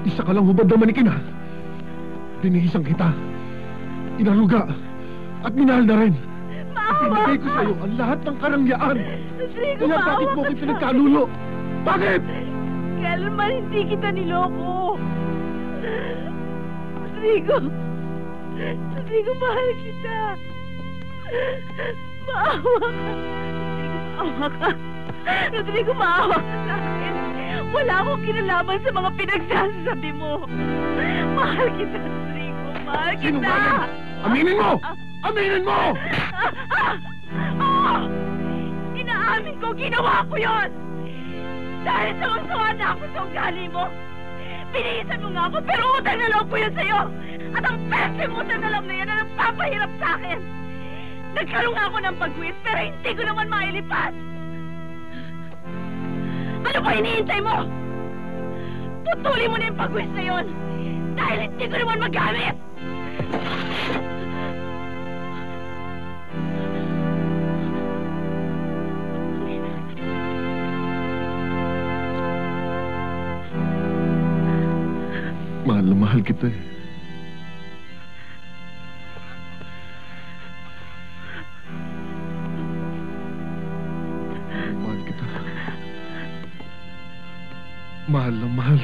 isa ka lang hubad na manikin, ha? Binihisang kita, inaruga, at minahal na rin. Maawa Pinigay ko ka! sa'yo ang lahat ng karangyaan. Rodrigo, Kaya maawa bakit mo ka ako'y sa pinagkanulo? Bakit? Kailanman hindi kita niloko. Rodrigo! Rodrigo, mahal kita. Maawa ka. Rodrigo, maawa ka sa akin. Wala akong kinalaman sa mga pinagsasabi mo. Mahal kita, Rodrigo. Mahal kita. Sinungaling! Aminin mo! Aminin mo! Oo! Inaamin ko, ginawa ko yon! Dahil sa usuhan na ako sa ugali mo. Pinihisan mo nga ako, pero utang na loob ko yun sa'yo. At ang peste mo utang na loob na yan na nagpapahirap sa akin. Nagkaroon nga ako ng pag-wis, pero hindi ko naman mailipas. Ano ba hinihintay mo? Putulin mo na yung pag-wis na yun. Dahil hindi ko naman magamit. Mahal na mahal kita, eh. Mahal kita. Mahal na mahal.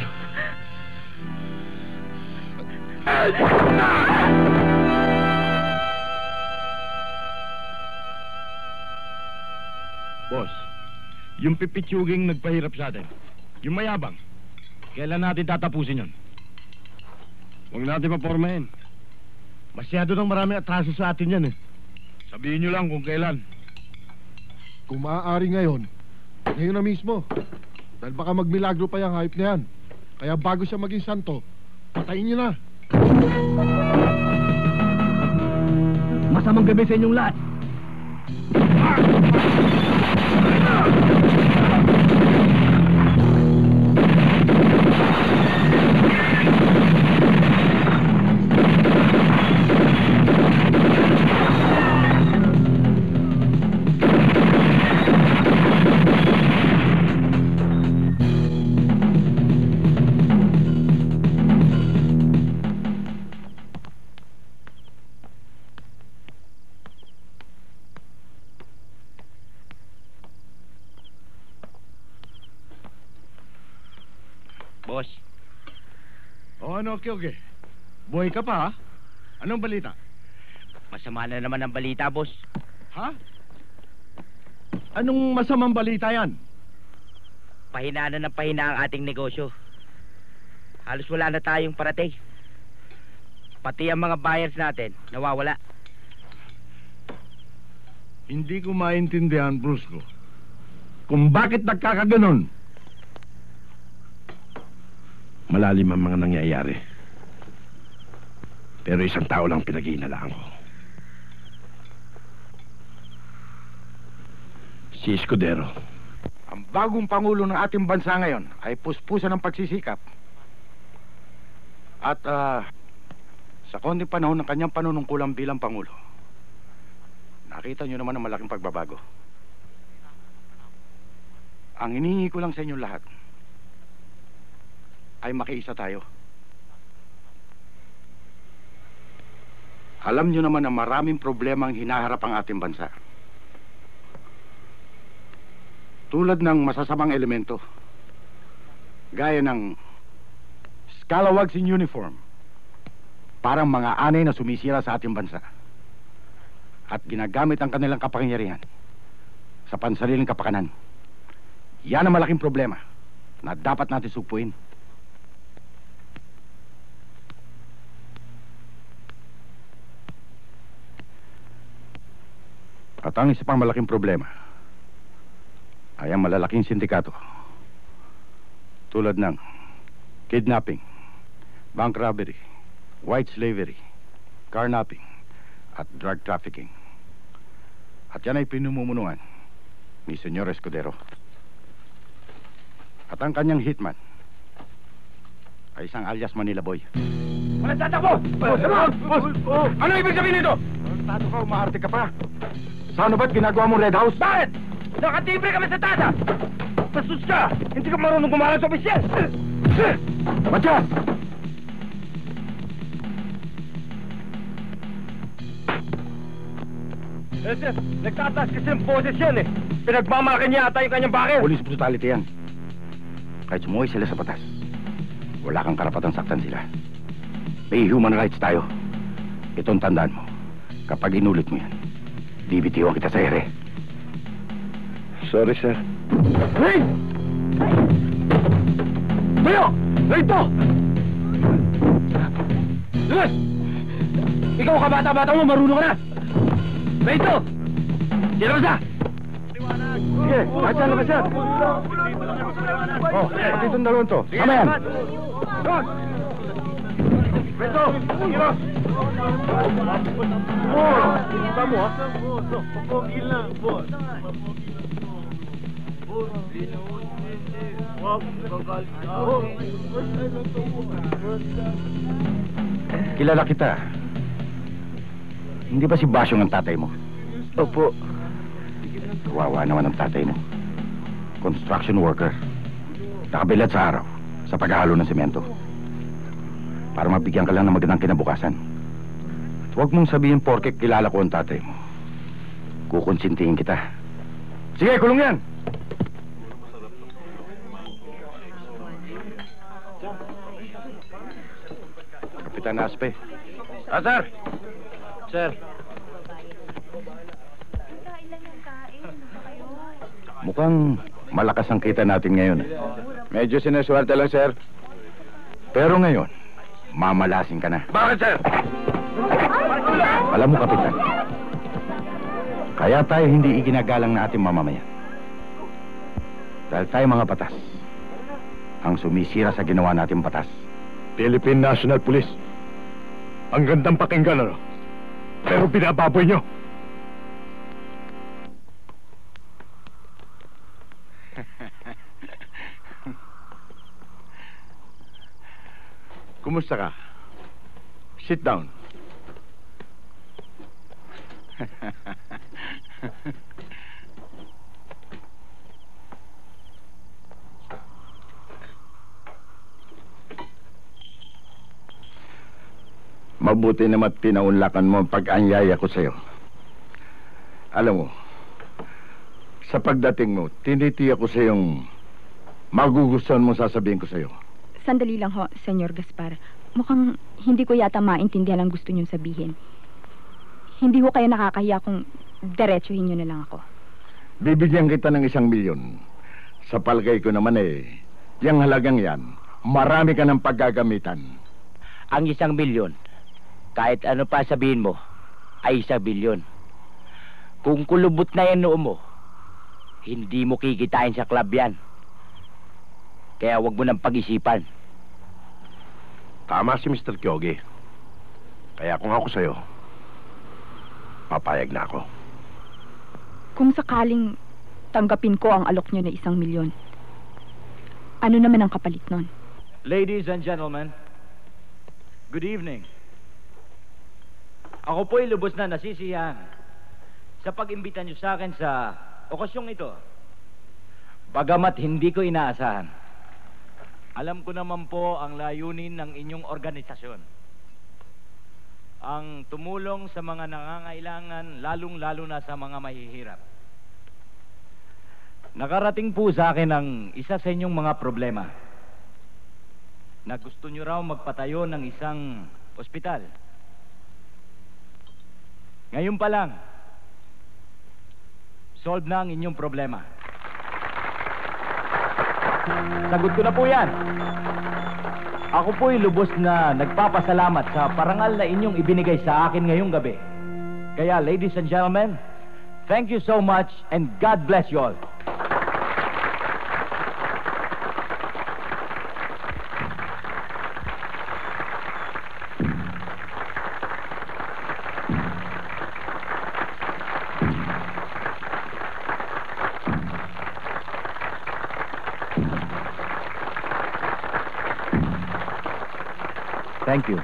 Boss, yung pipitsuging nagpahirap sa atin, yung mayabang, kailan natin tatapusin yon? Huwag natin mapormahin. Masyado nang maraming atraso sa atin yan, eh. Sabihin nyo lang kung kailan. Kung maaari ngayon na mismo. Dahil baka magmilagro pa yung hype na yan. Kaya bago siya maging santo, patayin niyo na. Masamang gabi sa inyong lahat. Boss, O ano, okay. Buhay ka pa, ha? Anong balita? masama na naman ang balita, boss. Ha? Anong masamang balita yan? Pahina na ng pahina ang ating negosyo. Halos wala na tayong parating. Pati ang mga buyers natin, nawawala. Hindi ko maintindihan, Brusco, kung bakit nagkakaganon. Malalim ang mga nangyayari. Pero isang tao lang pinag-iinalaan ko. Si Escudero. Ang bagong pangulo ng ating bansa ngayon ay puspusan ng pagsisikap. At sa konting panahon ng kanyang panunungkulan bilang pangulo, nakita nyo naman ang malaking pagbabago. Ang hinihingi ko lang sa inyong lahat ay makiisa tayo. Alam nyo naman na maraming problema ang hinaharap ang ating bansa. Tulad ng masasamang elemento, gaya ng scalawags in uniform, parang mga anay na sumisira sa ating bansa at ginagamit ang kanilang kapangyarihan sa pansariling kapakanan. Yan ang malaking problema na dapat natin sugpuin. At ang isa pang malaking problema ay ang malalaking sindikato tulad ng kidnapping, bank robbery, white slavery, carnapping, at drug trafficking. At yan ay pinumumunuan ni Senyor Escudero. At ang kanyang hitman ay isang alias Manila Boy. Walang tatakbo! Ano ibig sabihin nito? Tato ka, umaarte ka pa. Sa ano ba't ginagawa mong Red House? Bakit? Nakatibre kami sa tasa! Bastos ka! Hindi ka marunong kumalas sa opisyal! Matya! Sir, nagtataas kasi ang boses yan eh. Pinagmamalaki niya ata yung kanyang bakil. Police brutality yan. Kahit sumuwi sila sa batas, wala kang karapatang saktan sila. May human rights tayo. Itong tandaan mo. Kapag inulit mo yan, bibitiwan kita sa ere. Sorry, sir. Hey! Tayo! Rito! Lumas! Ikaw kabata-bata mo, marunong ka na! Rito! Sino ba siya? Sige, kahit saan labas yan. Oh, pati itong dalawang to. Sama yan. Rito! Hiro! Kita mo, ha? Pagpogil na, boss. Kilala kita. Hindi ba si Basyong ang tatay mo? Opo. Kawawa naman ang tatay mo. Construction worker. Nakabilad sa araw sa paghahalo ng semento. Para mabigyan ka lang ng magandang kinabukasan. At huwag mong sabihin porke kilala ko ang tatay mo. Kukonsintihin kita. Sige, kulong yan! Kapitan Aspe. Sir! Sir. Mukhang malakas ang kita natin ngayon. Medyo sinaswerte lang, sir. Pero ngayon, mamalasin ka na. Bakit, sir? Alam mo, Kapitan, kaya tayo hindi iginagalang na ating mamamayan. Dahil tayo mga batas, ang sumisira sa ginawa nating batas. Philippine National Police. Ang gandang pakinggan, ano? Pero binababoy nyo. Kumusta ka? Sit down. Mabuti naman pinaunlakan mo ang pag-anyaya ko sa'yo. Alam mo, sa pagdating mo, tinitiyak ko sa'yong magugustuhan mo sasabihin ko sa'yo. Sandali lang ho, Senyor Gaspar. Mukhang hindi ko yata maintindihan ang gusto niyong sabihin. Hindi ho kayo nakakahiya kung diretsuhin niyo na lang ako. Bibigyan kita ng 1 milyon. Sa palagay ko naman yung halagang yan, marami ka ng paggagamitan. Ang 1 milyon, kahit ano pa sabihin mo, ay 1 bilyon. Kung kulubot na yan noo mo, hindi mo kikitain sa club yan. Kaya wag mo nang pag-isipan. Tama si Mr. Kyogi. Kaya kung ako sa'yo, papayag na ako. Kung sakaling tanggapin ko ang alok niyo na 1 milyon, ano naman ang kapalit nun? Ladies and gentlemen, good evening. Ako po'y lubos na nasisiyahan sa pag-imbita niyo sa akin sa okasyong ito. Bagamat hindi ko inaasahan. Alam ko naman po ang layunin ng inyong organisasyon. Ang tumulong sa mga nangangailangan, lalong-lalo na sa mga mahihirap. Nakarating po sa akin ang isa sa inyong mga problema. Na gusto nyo raw magpatayo ng isang ospital. Ngayon pa lang, solve na ang inyong problema. Sagot ko na po yan. Ako po'y lubos na nagpapasalamat sa parangal na inyong ibinigay sa akin ngayong gabi. Kaya, ladies and gentlemen, thank you so much and God bless you all. Thank you.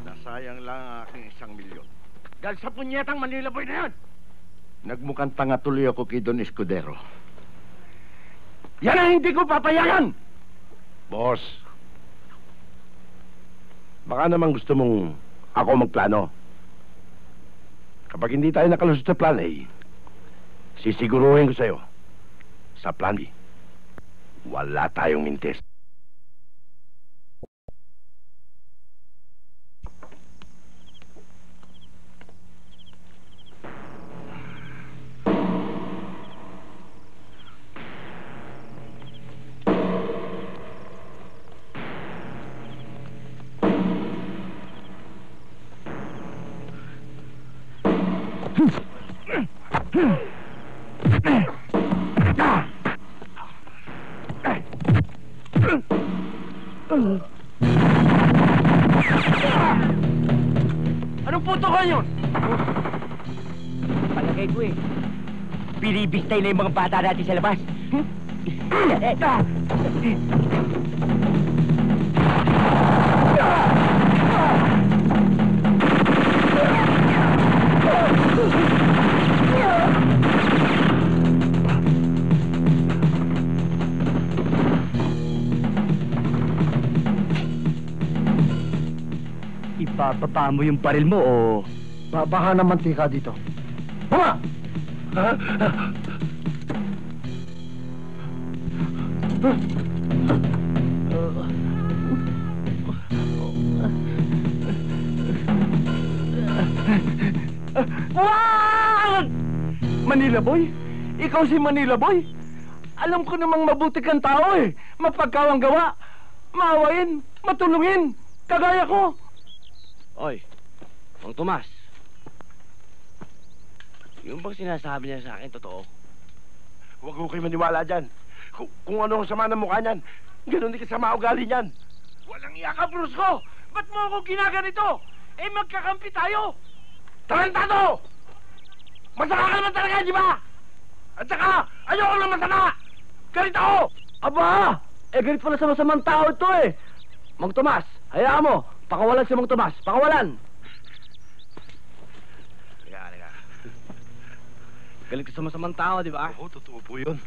Nasayang lang ang aking 1 milyon. Dahil sa punyetang Manila Boy na yan! Nagmukhang tanga tuloy ako kay Don Escudero. Yan ang hindi ko papayagan! Boss, baka naman gusto mong ako magplano. Kapag hindi tayo nakalusot sa plan A, sisiguruhin ko sa'yo, sa plan B, wala tayong mintis. Anong putukan yun? Palagay ko eh. Binibistay na yung mga bata natin sa labas. Ipapapa mo yung baril mo o... Babaha ng mantika dito. Tama! Wag! Manila Boy? Ikaw si Manila Boy? Alam ko namang mabuti kang tao eh. Mapagkawang gawa. Maawain, matulungin. Kagaya ko. Oy, Mang Tomas. Yung bang sinasabi niya sa akin, totoo? Huwag ko kayo maniwala dyan. Kung ano ang sama ng mukha niyan, ganun din kasama ugali niyan. Walang iya ka, Brusco! Ba't mo ako ginaganito? Eh, magkakampi tayo! Tarantado! Masama ka naman talaga, di ba? At saka, ayoko lang masama! Ganito ako! Aba! Eh, ganit pala sa masamang tao ito eh. Mang Tomas, hayaan mo. Pakawalan si Mang Tomas. Pakawalan. Halika. Galit ka sa masamang tao, di ba? Oo, totoo po yun.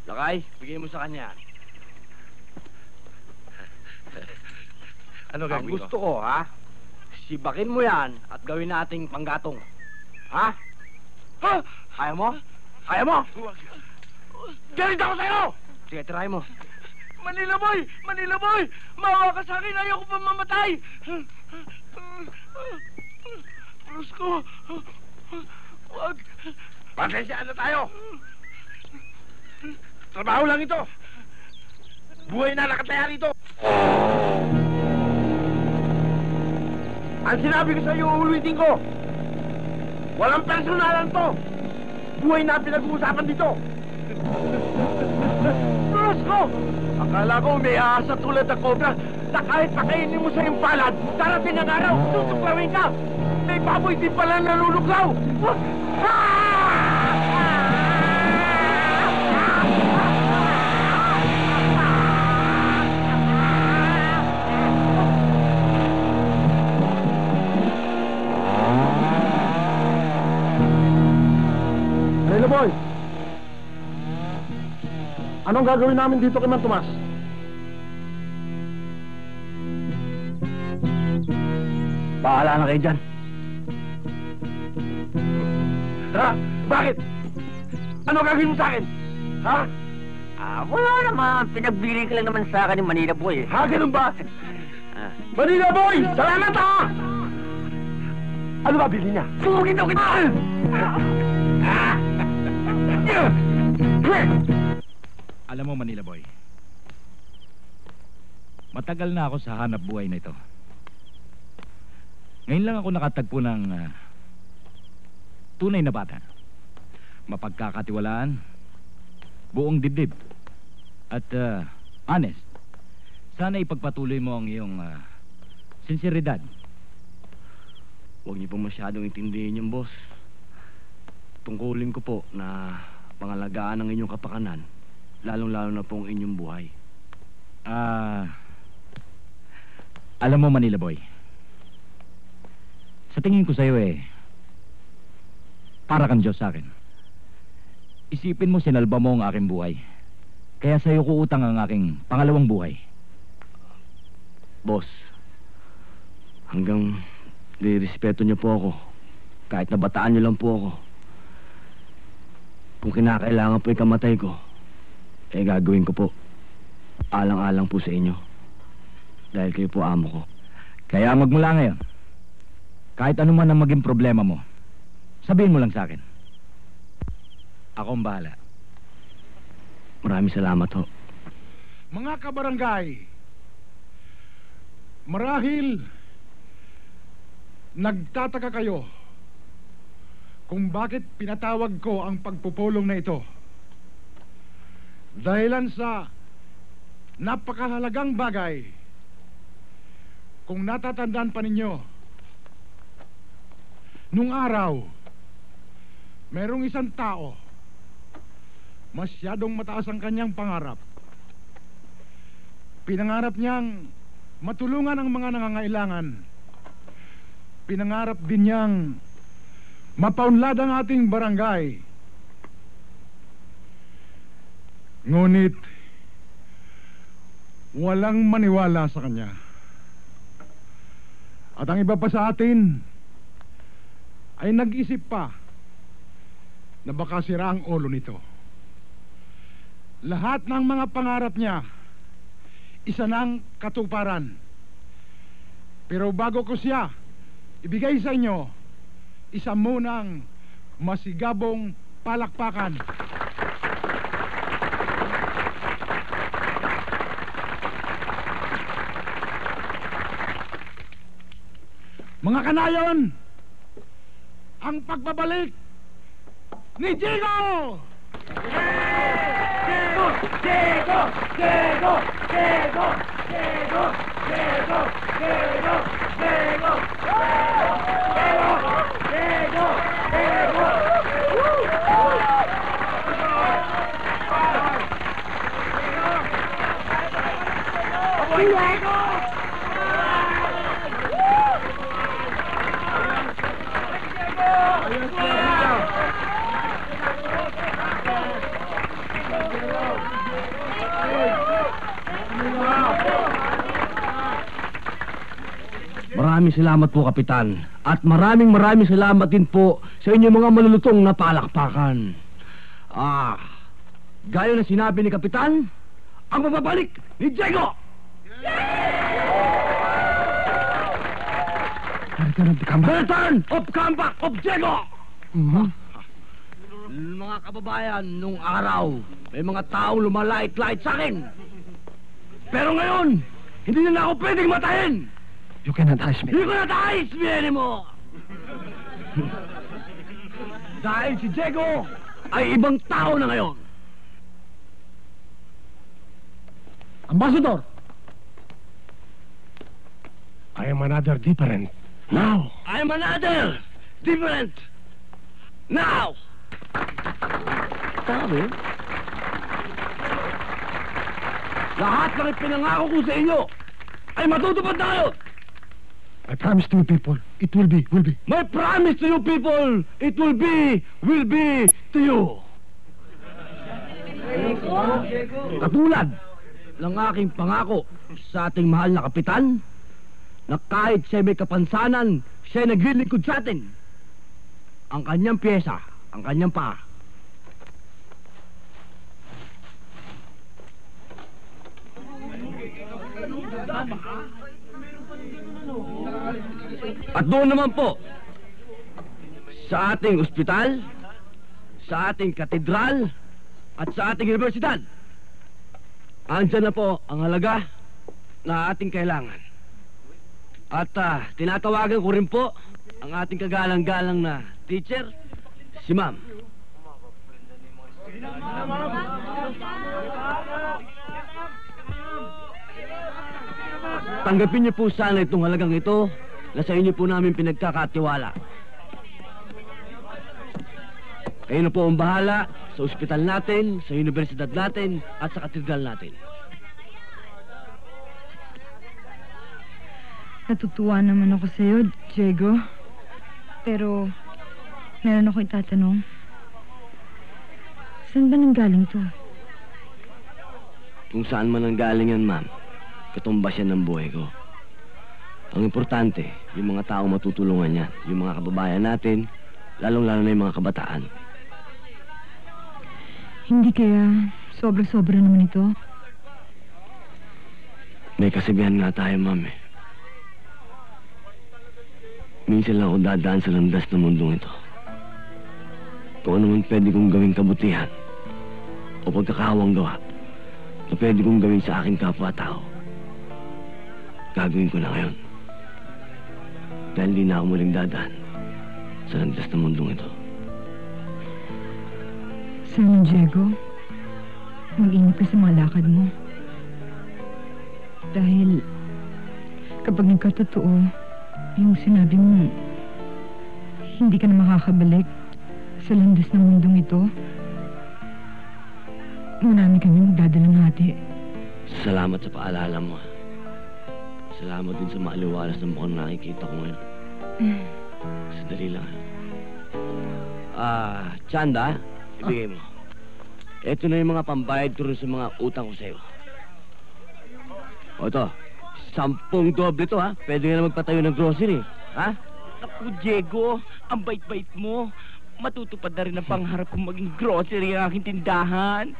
Lakay, bigay mo sa kanya. Ano Ang gagawin gusto ko, ha? Sibakin mo yan at gawin nating panggatong. Ha? Ha? Kaya mo? Kaya mo? Galit ako sa'yo! Sige, try mo. Manila Boy! Manila Boy! Maawa ka sa akin! Ayaw ko pa mamatay! Brusco! Wag! Pasensyaan na tayo! Trabaho lang ito! Buhay na nakataya rito! Ang sinabi ko sa'yo, uulitin ko! Walang personalan to! Buhay na pinag-uusapan dito! Brusco! Akala ko may asa tulad ng cobra na kahit pakainin mo sa iyong palad, darating ang araw, tutuklawin ka! May baboy din pala naluluklaw! Manila Boy! Anong gagawin namin dito kay Mang Tomas? Bahala na kayo dyan. Ha? Bakit? Ano gagawin mo sa akin? Ha? Wala naman. Pinagbili ka lang naman sa akin ni Manila Boy. Ha? Ganun ba? Manila Boy! Salamat ha! Ano ba bili niya? Sugin daw kita! Alam mo, Manila Boy, Matagal na ako sa hanap buhay na ito. Ngayon lang ako nakatagpo ng tunay na bata. Mapagkakatiwalaan, buong dibdib, at honest. Sana ipagpatuloy mo ang iyong sinseridad. Huwag niyo po masyadong intindihin yung boss. Tungkulin ko po na pangalagaan ang inyong kapakanan, lalong-lalo na po ang inyong buhay. Alam mo, Manila Boy, sa tingin ko sa'yo para kang Diyos sa akin. Isipin mo, sinalba mo ang aking buhay. Kaya sa'yo ko utang ang aking pangalawang buhay. Boss, hanggang nirespeto niyo po ako, kahit nabataan niyo lang po ako. Kung kinakailangan po ikamatay ko, gagawin ko po. Alang-alang po sa inyo. Dahil kayo po amo ko. Kaya magmula ngayon, kahit ano man ang maging problema mo, sabihin mo lang sa akin. Ako ang bahala. Maraming salamat ho. Mga kabarangay, marahil nagtataka kayo kung bakit pinatawag ko ang pagpupulong na ito. Dahilan sa napakahalagang bagay. Kung natatandaan pa ninyo, nung araw, merong isang tao, masyadong mataas ang kanyang pangarap. Pinangarap niyang matulungan ang mga nangangailangan. Pinangarap din niyang mapaunlad ang ating barangay. Ngunit, walang maniwala sa kanya. At ang iba pa sa atin ay nag-isip pa na baka sira ang ulo nito. Lahat ng mga pangarap niya, isa ng katuparan. Pero bago ko siya ibigay sa inyo, isa munang masigabong palakpakan. Mga kanayon, ang pagbabalik ni Diego! Diego! Diego! Diego! Diego! Diego! Diego! Diego! Diego! Diego! Diego! Diego! Maraming salamat po, Kapitan. At maraming salamat din po sa inyong mga malulutong na palakpakan. Gaya na sinabi ni Kapitan, ang mababalik ni Diego! The return of comeback of Diego! Mga kababayan, nung araw, may mga taong lumalait-lait sa akin. Pero ngayon, hindi na ako pwedeng matayin! You cannot hide me. You cannot hide me anymore! Dahil si Diego ay ibang tao na ngayon. Ambassador! I am another different. Now! I am another different now! Sabi? Lahat ng ipinangako ko sa inyo ay matutupad na ngayon! I promise to you people, it will be. My promise to you people, it will be to you. Katulad ng aking pangako sa ating mahal na kapitan, na kahit siya may kapansanan, siya naglilingkod sa atin. Ang kanyang pyesa, ang kanyang paa. At doon naman po, sa ating ospital, sa ating katedral, at sa ating universidad, andyan na po ang halaga na ating kailangan. At tinatawagan ko rin po ang ating kagalang-galang na teacher, si Ma'am. Tanggapin niyo po sana itong halagang ito na sa inyo po namin pinagkakatiwala. Kayo na po ang bahala sa ospital natin, sa universidad natin, at sa katedral natin. Natutuwa naman ako sa'yo, Diego. Pero, meron ako itatanong. Saan ba nanggaling to? Kung saan man nanggaling yan, ma'am, katumbas yan ng buhay ko. Ang importante, yung mga taong matutulungan yan, yung mga kababayan natin, lalong-lalo na yung mga kabataan. Hindi kaya sobra-sobra naman ito? May kasabihan nga tayo, ma'am, eh. Minsan lang ako dadaan sa landas ng mundong ito. Kung ano man pwede kong gawing kabutihan o pagkakawang gawa na pwede kong gawin sa aking kapwa-tao, gagawin ko na ngayon. Dahil hindi na ako muling dadaan sa landas ng mundong ito. Sana, Diego, mag-ingat ka sa mga lakad mo. Dahil kapag nagkatotoo yung sinabi mo, hindi ka na makakabalik sa landas ng mundong ito, marami kami magdadalang hati. Salamat sa paalala mo. Salamat din sa maaliwalas na mukhang nakikita ko ngayon. Sadali lang. Chanda, ibigay mo. Ito na yung mga pambayad ko rin sa mga utang ko sa'yo. O ito, 10 doble to, ha? Pwede nga na magpatayo ng grocery, ha? Naku, Diego, ang bait-bait mo. Matutupad na rin ang pangarap kong maging grocery ang aking tindahan.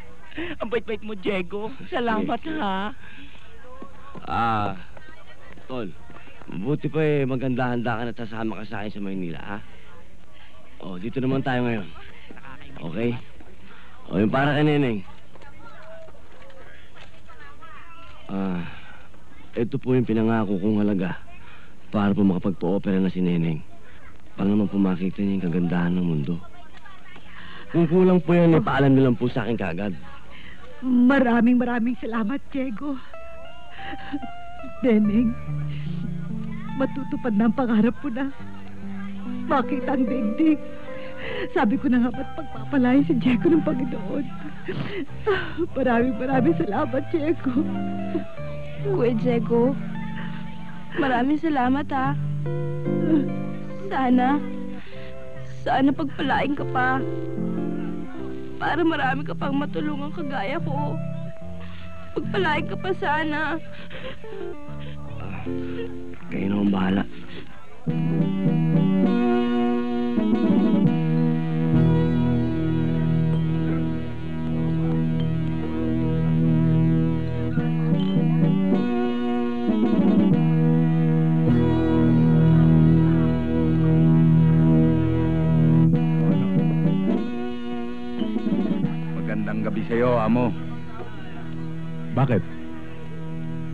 Ang bait-bait mo, Diego. Salamat, ha? Tol, mabuti pa maganda-handa ka na sasama ka sa akin sa Maynila, ha? O, dito naman tayo ngayon. Okay? O, yung para kay Neneng. Ito po yung pinangako kong halaga para po makapagpa-opera na si Neneng. Para naman po makita niya yung kagandahan ng mundo. Kung kulang po yan, paalam niyo lang po sa akin kaagad. Maraming salamat, Diego. Neneng, matutupad na ang pangarap ko na makita ang daigdig. Sabi ko na nga ba't pagpapalain si Diego ng Panginoon. Maraming salamat, Diego. Kuya Diego, maraming salamat, ha. Sana pagpalain ka pa. Para marami ka pang matulungan kagaya ko. Pagpalain ka pa sana. Kayo na ang bahala. Magandang gabi sa'yo, amo. Bakit?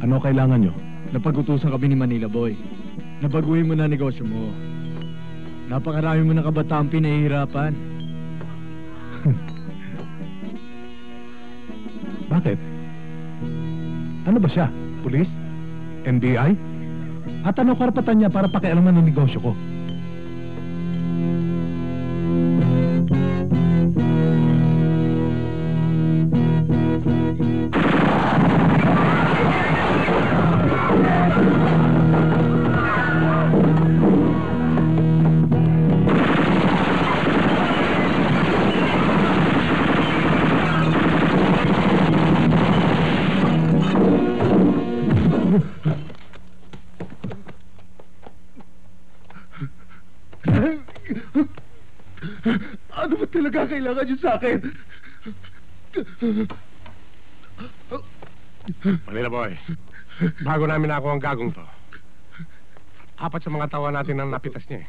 Ano kailangan nyo? Napag-utusan kami ni Manila Boy. Nabaguhin mo na negosyo mo. Napakarami mo na kabataang pinahihirapan. Bakit? Ano ba siya? Pulis? NBI? At ano karapatan niya para pakialaman ng negosyo ko? Ano ba talaga kailangan niyo sa akin? Manila Boy, bago namin ako ang gagong to. 4 sa mga tawa natin ang napitas niya, eh.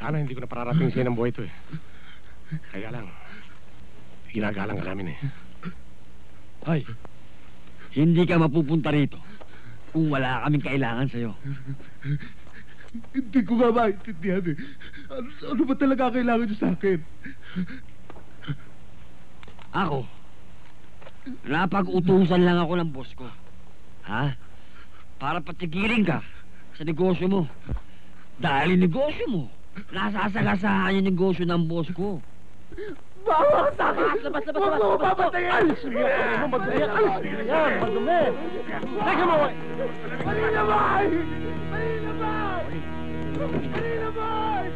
Sana hindi ko na pararating siya ng buhay to, eh. Kaya lang, ginagalang ka namin, eh. Hoy, hindi ka mapupunta rito kung wala kaming kailangan sa'yo. Hindi ko nga maintindihan eh. Ano ba talaga kailangan niyo sa akin? Ako, napag-utusan lang ako ng boss ko. Ha? Para patigilin ka sa negosyo mo. Dahil yung negosyo mo, nasasagasaan yung negosyo ng boss ko. Bawa ka sa akin! Labas! Huwag mo papatayin! Alis mo yan! Madumi! Teka mo! Manila Bay! Manila Bay! Manila Bay!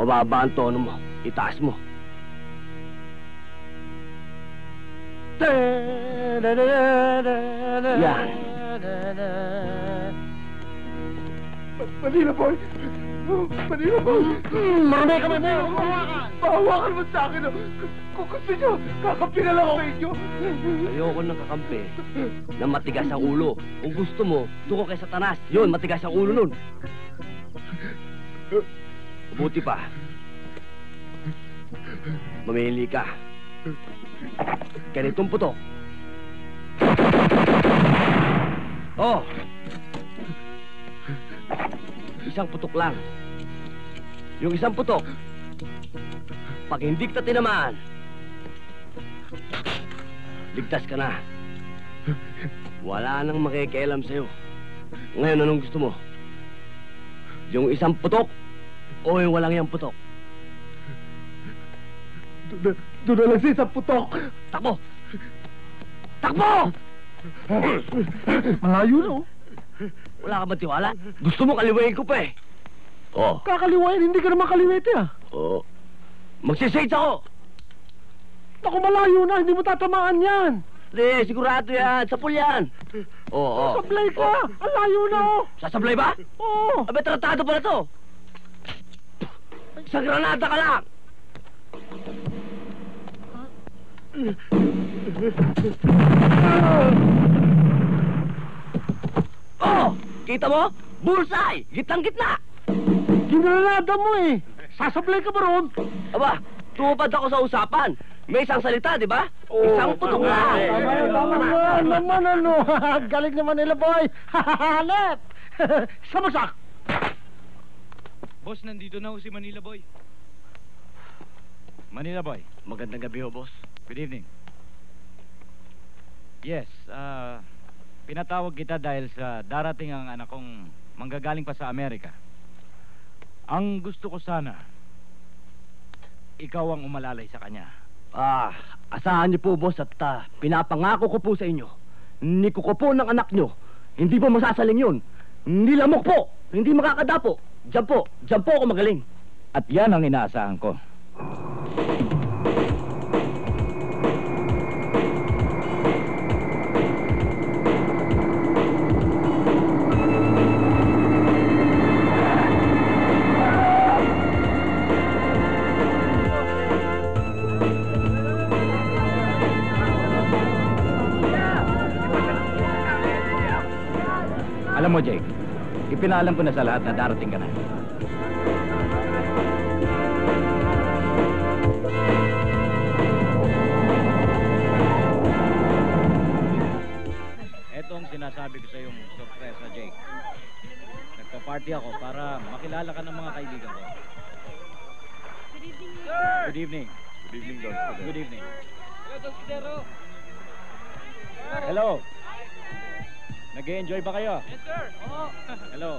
Mababa ang tono mo. Itaas mo. Yan. Manila Boy! Manila Boy! Marami kami mo! Pahawakan mo sa akin! Kung gusto nyo, kakampi na lang ako sa inyo! Ayoko nang kakampi na matigas ang ulo. Kung gusto mo, tuko kay Satanas. Yun, matigas ang ulo nun. Mabuti pa. Mamili ka. Ganitong putok. Oh! Isang putok lang. Yung isang putok, pag hindi kita tinamaan, ligtas ka na. Wala nang makikialam sa'yo. Ngayon, anong gusto mo? Yung isang putok o yung walang yung putok? Doon na lang sa isang putok! Takbo! Takbo! Malayo na oh. Wala ka ba tiwala? Gusto mo kaliwain ko pa eh. Oh. Kakaliwain, hindi ka naman kaliwete ah. Oo. Magsisage ako! Naku, malayo na, hindi mo tatamaan yan. Hindi, sigurado yan. Sapul yan. Oo. Sablay ka! Ang layo na oh! Sasablay ba? Oo! Abe, tratado pala to. Sa granada ka lang. Oh! Kita mo? Bullseye! Gitang-gitna! Ginanada mo eh! Sasablay ka ba ron? Aba, tumupad ako sa usapan. May isang salita, di ba? Isang putok lang. Tama naman ano. Galing naman nila boy. Hahahanet! Samasak! Boss, nandito na ho si Manila Boy. Manila Boy. Magandang gabi ho, boss. Good evening. Yes, pinatawag kita dahil sa darating ang anak kong manggagaling pa sa Amerika. Ang gusto ko sana, ikaw ang umalalay sa kanya. Asahan niyo po, boss, at pinapangako ko po sa inyo, hindi ko po ng anak niyo, hindi po masasaling yun. Hindi lamok po, hindi makakadapo. Diyan po ako magaling. At yan ang inaasahan ko. Alam mo, Jake, ipinaalam ko na sa lahat na darating ka na. Ito ang sinasabi ko sa iyong sorpresa, Jake. Nagpa-party ako para makilala ka ng mga kaibigan ko. Good evening, sir! Good evening. Good evening, Don. Good evening. Don Sidero! Hello. Nag-e-enjoy ba kayo? Yes, sir! Oo! Hello.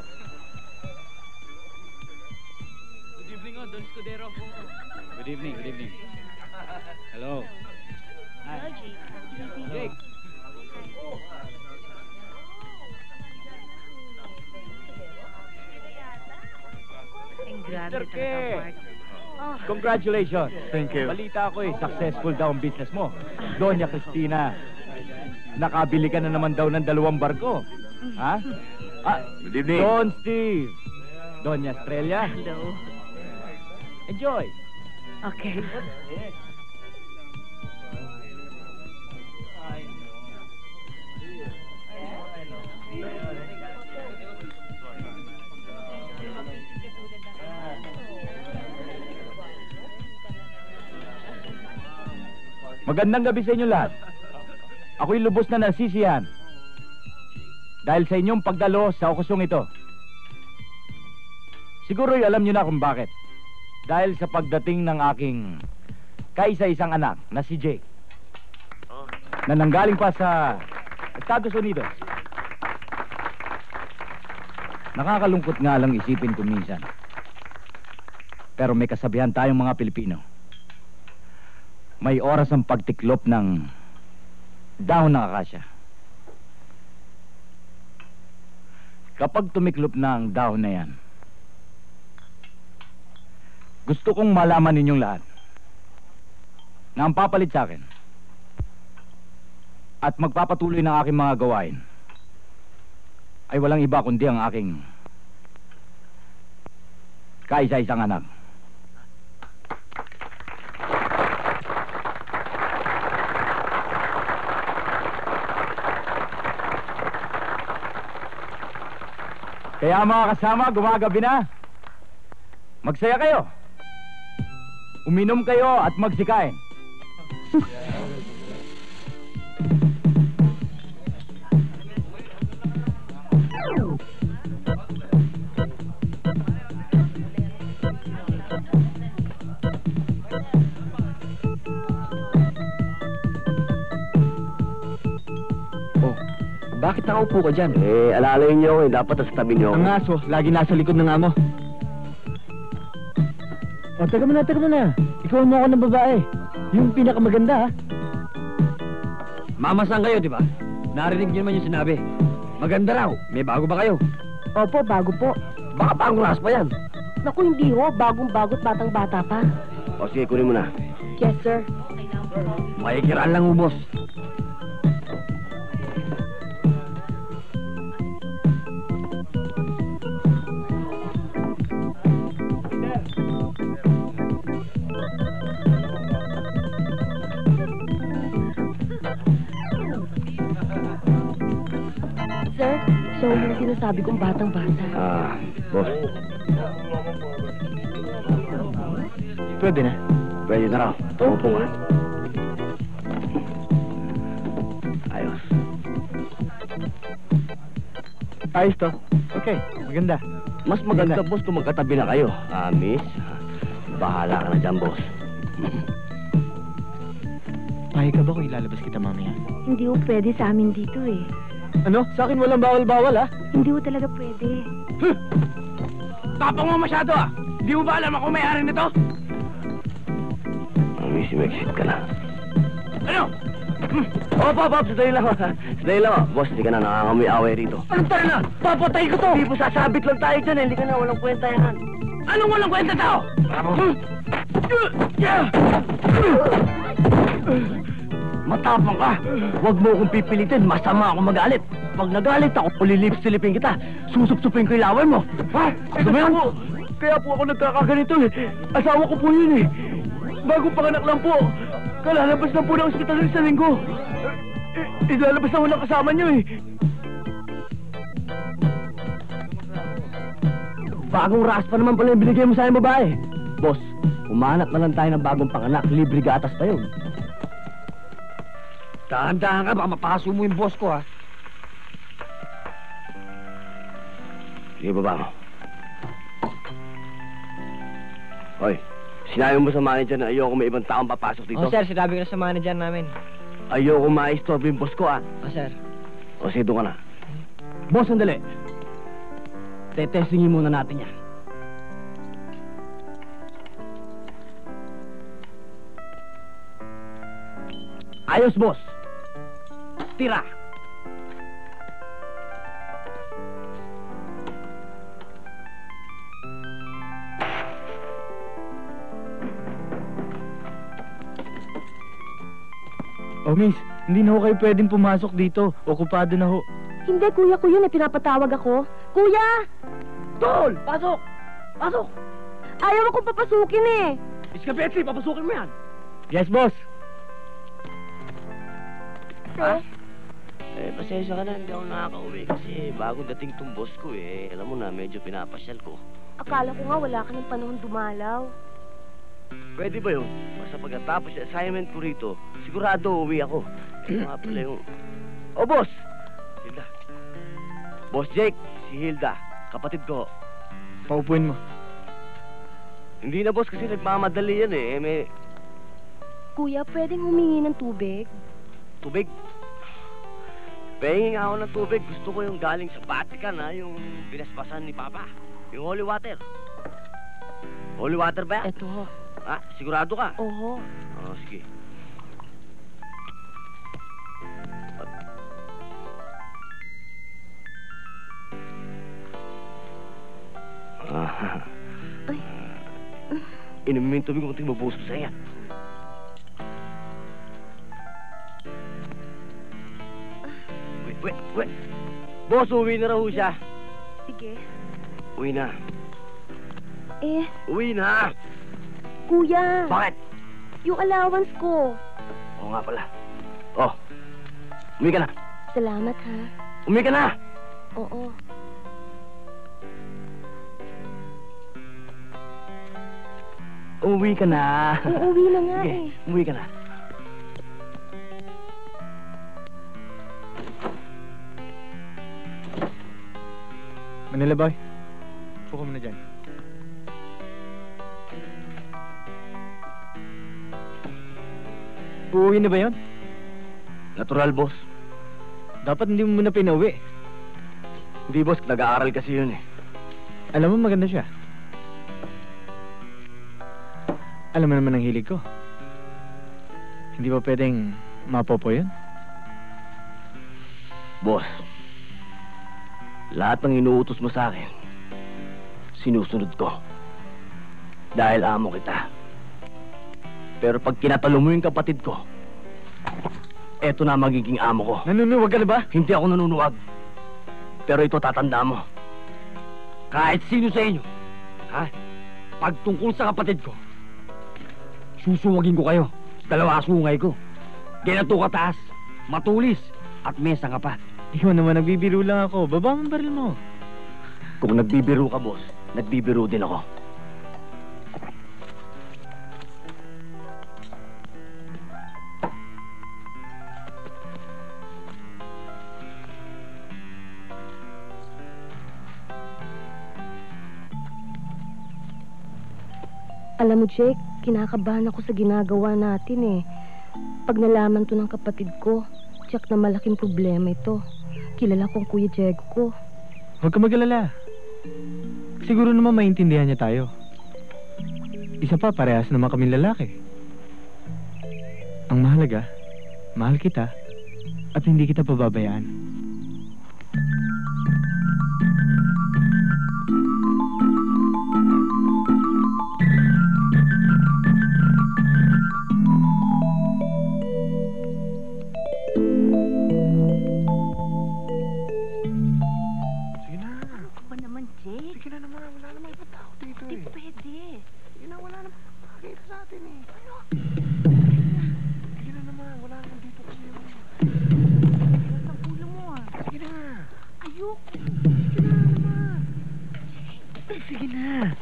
Good evening, Don Sidero. Good evening, good evening. Hello. Hi. Jake. Grabe Mr. K. talaga, Mark. Congratulations. Thank you. Balita ko successful daw ang business mo. Doña Cristina, nakabili ka na naman daw ng 2 barko. Ha? Good evening. Don Steve. Doña Estrella. Hello. Enjoy. Okay. Magandang gabi sa inyo lahat. Ako'y lubos na nasisiyahan dahil sa inyong pagdalo sa okasyong ito. Siguro'y alam niyo na kung bakit. Dahil sa pagdating ng aking kaisa-isang anak na si Jake, na nanggaling pa sa Estados Unidos. Nakakalungkot nga lang isipin ko minsan. Pero may kasabihan tayong mga Pilipino. May oras ang pagtiklop ng dahon ng akasya. Kapag tumiklop na ang dahon na yan, gusto kong malaman ninyong lahat na ang papalit sa akin at magpapatuloy ng aking mga gawain ay walang iba kundi ang aking kaisa-isang anak. Kaya mga kasama, gumagabi na. Magsaya kayo. Uminom kayo at magsikain. Bakit nakaupo ka dyan? Alalayin niyo ako dapat nasa tabi niyo ako. Ang aso, lagi nasa likod ng amo. O, taga mo na. Ikaw mo ako ng babae. Yung pinakamaganda, ha? Mamasan kayo, di ba? Narinig niyo naman yung sinabi. Maganda raw. May bago ba kayo? Opo, bago po. Baka bagong ras pa yan. Naku, hindi ho. Bagong-bagot, batang-bata pa. O sige, kunin mo na. Yes, sir. Makikiraan lang ubos. Sir, so yung sinasabi kong batang-bata. Boss. Pwede na. Pwede na raw. Tupo ka. Ayos. Ayos to. Okay, maganda. Mas maganda, boss, kung magkatabi na kayo. Miss, bahala ka na dyan, boss. Pahig ka ba kung ilalabas kita mamaya? Hindi ho pwede sa amin dito eh. Ano? Sa akin walang bawal-bawal, ha? Hindi ho talaga pwede. Tapang mo masyado, ah! Di mo ba alam ako may-ari nito? Miss, mag-exit ka na. Ano? Opo, sandali lang. Sandali lang. Boss, di ka na nangangamoy away rito. Anong tayo na? Papatay ko to! Di po sasabit lang tayo dyan, hindi ka na. Walang kwenta yan. Anong walang kwenta tao? Matapang ka. Huwag mo akong pipilitin. Masama ako magalit. Pag nagalit ako, ulilip-silipin kita. Susup-supin ko yung laway mo. Ha? Gumayan po. Kaya po ako nagkakaganito eh. Asawa ko po yun eh. Bagong panganak lang po. Kalalabas lang po ng ospital ng isang linggo. Ilalabas na walang kasama niyo eh. Bagong ras pa naman pala yung binigay mo sa akin, babae. Boss, umanap na lang tayo ng bagong panganak. Libre gatas pa yun. Dahan-dahan ka, baka mapaso mo yung boss ko, ha? Sige, baba mo. Hoy, sinabi mo sa manager na ayoko may ibang taong papasok dito? Sir, sinabi ko na sa manager namin. Ayoko ma-istorbo yung boss ko, ha? Sir. O, sige, doon ka na. Boss, sandali. Tetestingin muna natin yan. Ayos, boss. Tira. Oh, miss, hindi na ho kayo pwedeng pumasok dito. Okupado na ho. Hindi, kuya ko yun eh. Pinapatawag ako. Kuya! Tol! Pasok! Pasok! Ayaw akong papasukin eh. Miss Betsy, papasukin mo yan. Yes, boss. ate? Pasensya ka na, hindi ako nakaka-uwi kasi bago dating tong boss ko alam mo na, medyo pinapasyal ko. Akala ko nga wala ka ng panahon dumalaw. Pwede ba yun? Basta pagkatapos yung assignment ko rito, sigurado uwi ako. Ito nga pala yung... Oh, boss! Hilda. Boss Jake, si Hilda, kapatid ko. Paupuin mo. Hindi na, boss, kasi nagmamadali yan may... Kuya, pwedeng humingi ng tubig? Tubig? Pahingin nga ako ng tubig. Gusto ko yung galing sa Vatican, yung binasbasan ni Papa. Yung holy water. Holy water ba yan? Eto ho. Sigurado ka? Oo. Sige. Ay. Inumin mo yung tubig kung tingmabuhos ko sa'yo. Wait. Boss, uwi na raw siya. Sige. Uwi na. Uwi na! Kuya! Bakit? Yung allowance ko. Oo nga pala. Uwi ka na. Salamat, ha? Uwi ka na! Oo. Uwi ka na. Uuwi na nga Sige, umuwi ka na. Manila boy, puko mo na dyan. Uuwi na ba yun? Natural, boss. Dapat hindi mo muna pinauwi. Hindi, boss. Nag-aaral kasi yun Alam mo, maganda siya. Alam mo naman ang hilig ko. Hindi ba pwedeng mapopo yun? Boss, lahat ng inuutos mo sa akin, sinusunod ko. Dahil amo kita. Pero pag kinatalo mo yung kapatid ko, eto na magiging amo ko. Nanunuwag ka na ba? Hindi ako nanunuwag. Pero ito tatanda mo. Kahit sino sa inyo, pag tungkol sa kapatid ko, susuwagin ko kayo. Dalawa sungay ko. Ganito kataas, matulis, at mesa ka pa. Ikaw naman, nagbibiro lang ako. Baba mo ang baril mo. Kung nagbibiro ka, boss, nagbibiro din ako. Alam mo, Jake, kinakabahan ako sa ginagawa natin Pag nalaman to ng kapatid ko, tiyak na malaking problema ito. Kilala kong Kuya Diego ko. Huwag ka mag-alala. Siguro naman maintindihan niya tayo. Isa pa, parehas naman kaming lalaki. Ang mahalaga, mahal kita at hindi kita pababayaan.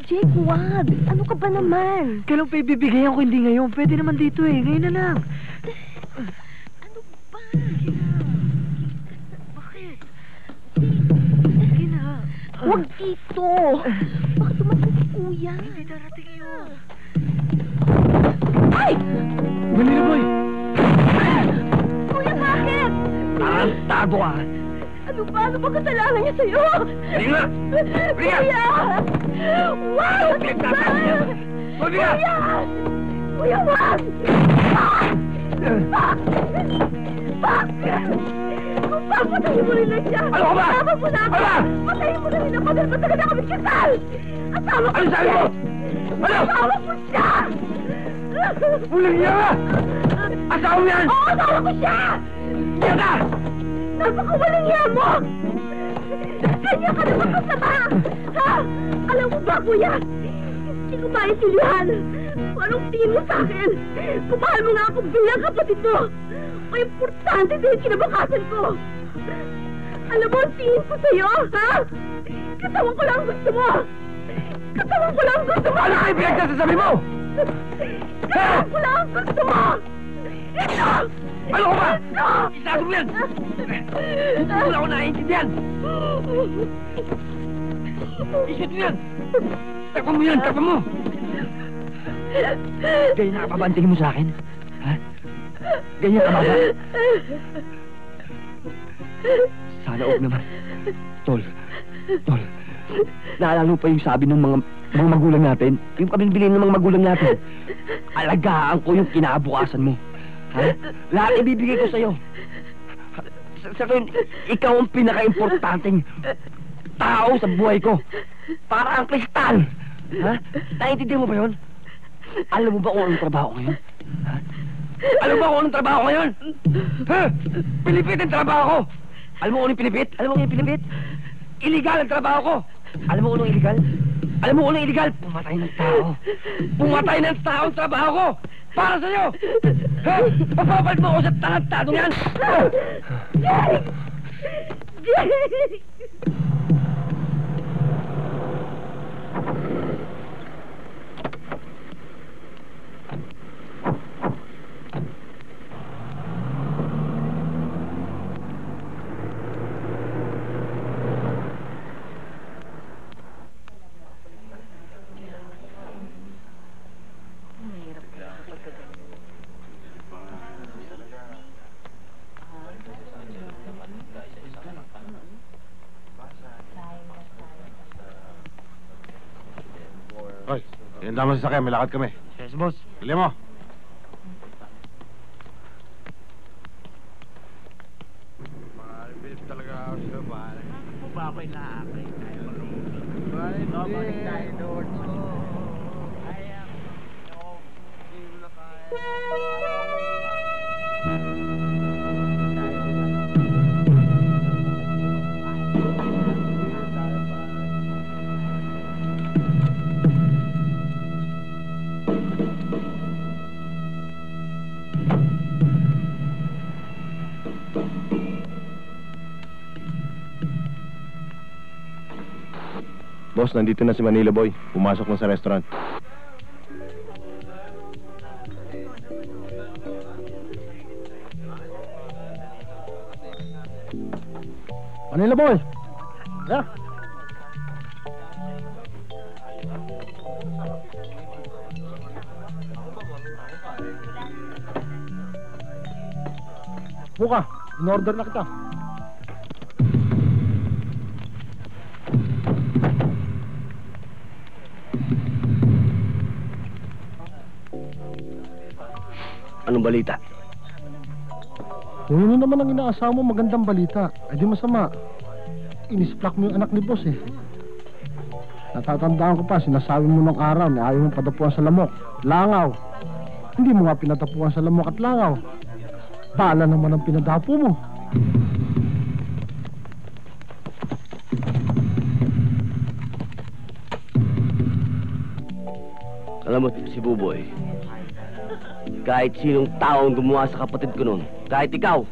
Jake, wag! Ano ka ba naman? Kailan pa ibibigay ko, hindi ngayon. Pwede naman dito ngayon na lang. Ano ba? Bakit? Sige na. Huwag dito! Baka tumating si Kuya. Hindi darating yun. Ay! Manila boy! Kuya, bakit? Tarantado ka! Ano ba? Ano ba kasalanan niya sa'yo? Kuya! Kuya! Wag! Kuya! Kuya! Kuya, wag! Papatayin mo rin lang siya! Ano ka ba? Tama mo na ako! Ano ba? Patayin mo na rin ako dahil matagal na kami kasal! Asawa ko Ano sabi siya! mo? Ano? Asawa ko siya! Ulang niya ka! Asawa mo yan! Oo, asawa ko siya! Yan ka! Napakawalang hiya mo! Kanya ka naman kasama! Ha? Alam mo ba, Kuya? Hindi ko maintindihan. Anong tingin mo sa akin? Kung mahal mo nga akong bilang kapatid mo, o importante din kinabakasan ko. Alam mo ang tingin ko sa'yo, ha? Katawan ko lang ang gusto mo. Katawan ko lang ang gusto mo. Ano kayo pinagsasabi mo? Katawan ko lang ang gusto mo. Ito! Ano ko ba? Isago mo yan! Hindi ko na ako naiintindihan! Isip mo yan! Takpan mo yan! Takpan mo! Ganyan nakapabantingin mo sa akin? Ha? Ganyan ka ba? Sana huwag naman. Tol. Naalala mo pa yung sabi ng mga magulang natin? Yung kabilin ng mga magulang natin. Alagaan ko yung kinabukasan mo. Ha? Lahat ibibigay ko sa'yo. Sa akin, ikaw ang pinaka-importanting tao sa buhay ko. Para ang kristal. Ha? Naiintindihan mo ba yun? Alam mo ba kung anong trabaho ngayon? Ha? Alam mo ba kung anong trabaho ngayon? Ha? Pilipit ang trabaho ko. Alam mo kung anong pilipit? Alam mo kung anong pilipit? Illegal ang trabaho ko. Alam mo kung anong illegal? Alam mo kung anong illegal? Pumatay ng tao. Pumatay ng tao ang trabaho ko. Para sa'yo! Ha? Papapalit mo ako sa tarantadong yan! Jake! Jake! Hoy, yan daman sa sakyan, may lakad kami. Yes, boss. Bili mo. Malibis talaga ako sa'yo, pare. Ako ba ako'y nakakay? Pare, balik tayo doon. Boss, nandito na si Manila Boy. Pumasok na sa restaurant. Manila Boy! Yeah. Buka, in-order na kita. Anong balita? Kung yun naman ang inaasawa mo, magandang balita. Ay di masama. Inisplak mo yung anak ni boss eh. Natatandaan ko pa, sinasabi mo nung araw na ayaw mong padapuan sa lamok. Langaw. Hindi mo nga pinadapuan sa lamok at langaw. Bala naman ang pinadapo mo. Alam mo, si Buboy, kahit sinong taong gumawa sa kapatid ko nun, kahit ikaw,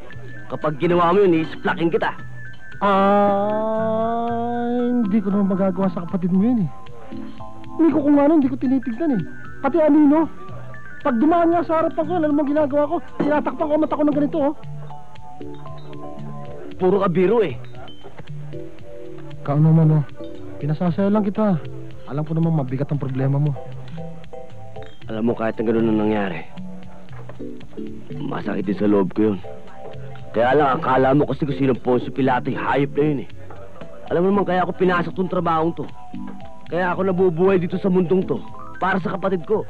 kapag ginawa mo yun, isplakin kita. Hindi ko naman magagawa sa kapatid mo yun eh. Hindi ko kung ano, hindi ko tinitignan eh. Pati Anino, pag dumaan nga sa harapan ko, alam mo ginagawa ko, tinatakpan ko mata ko ng ganito oh. Puro ka biro eh. Ikaw naman oh, pinasasaya lang kita. Alam ko naman mabigat ang problema mo. Alam mo, kahit na gano'n ang nangyari, masakit din sa loob ko yun. Kaya lang, akala mo kasi kung sinong Poncio Pilato, hayop na yun eh. Alam mo naman, kaya ako pinasok tong trabahong to. Kaya ako nabubuhay dito sa mundong to, para sa kapatid ko.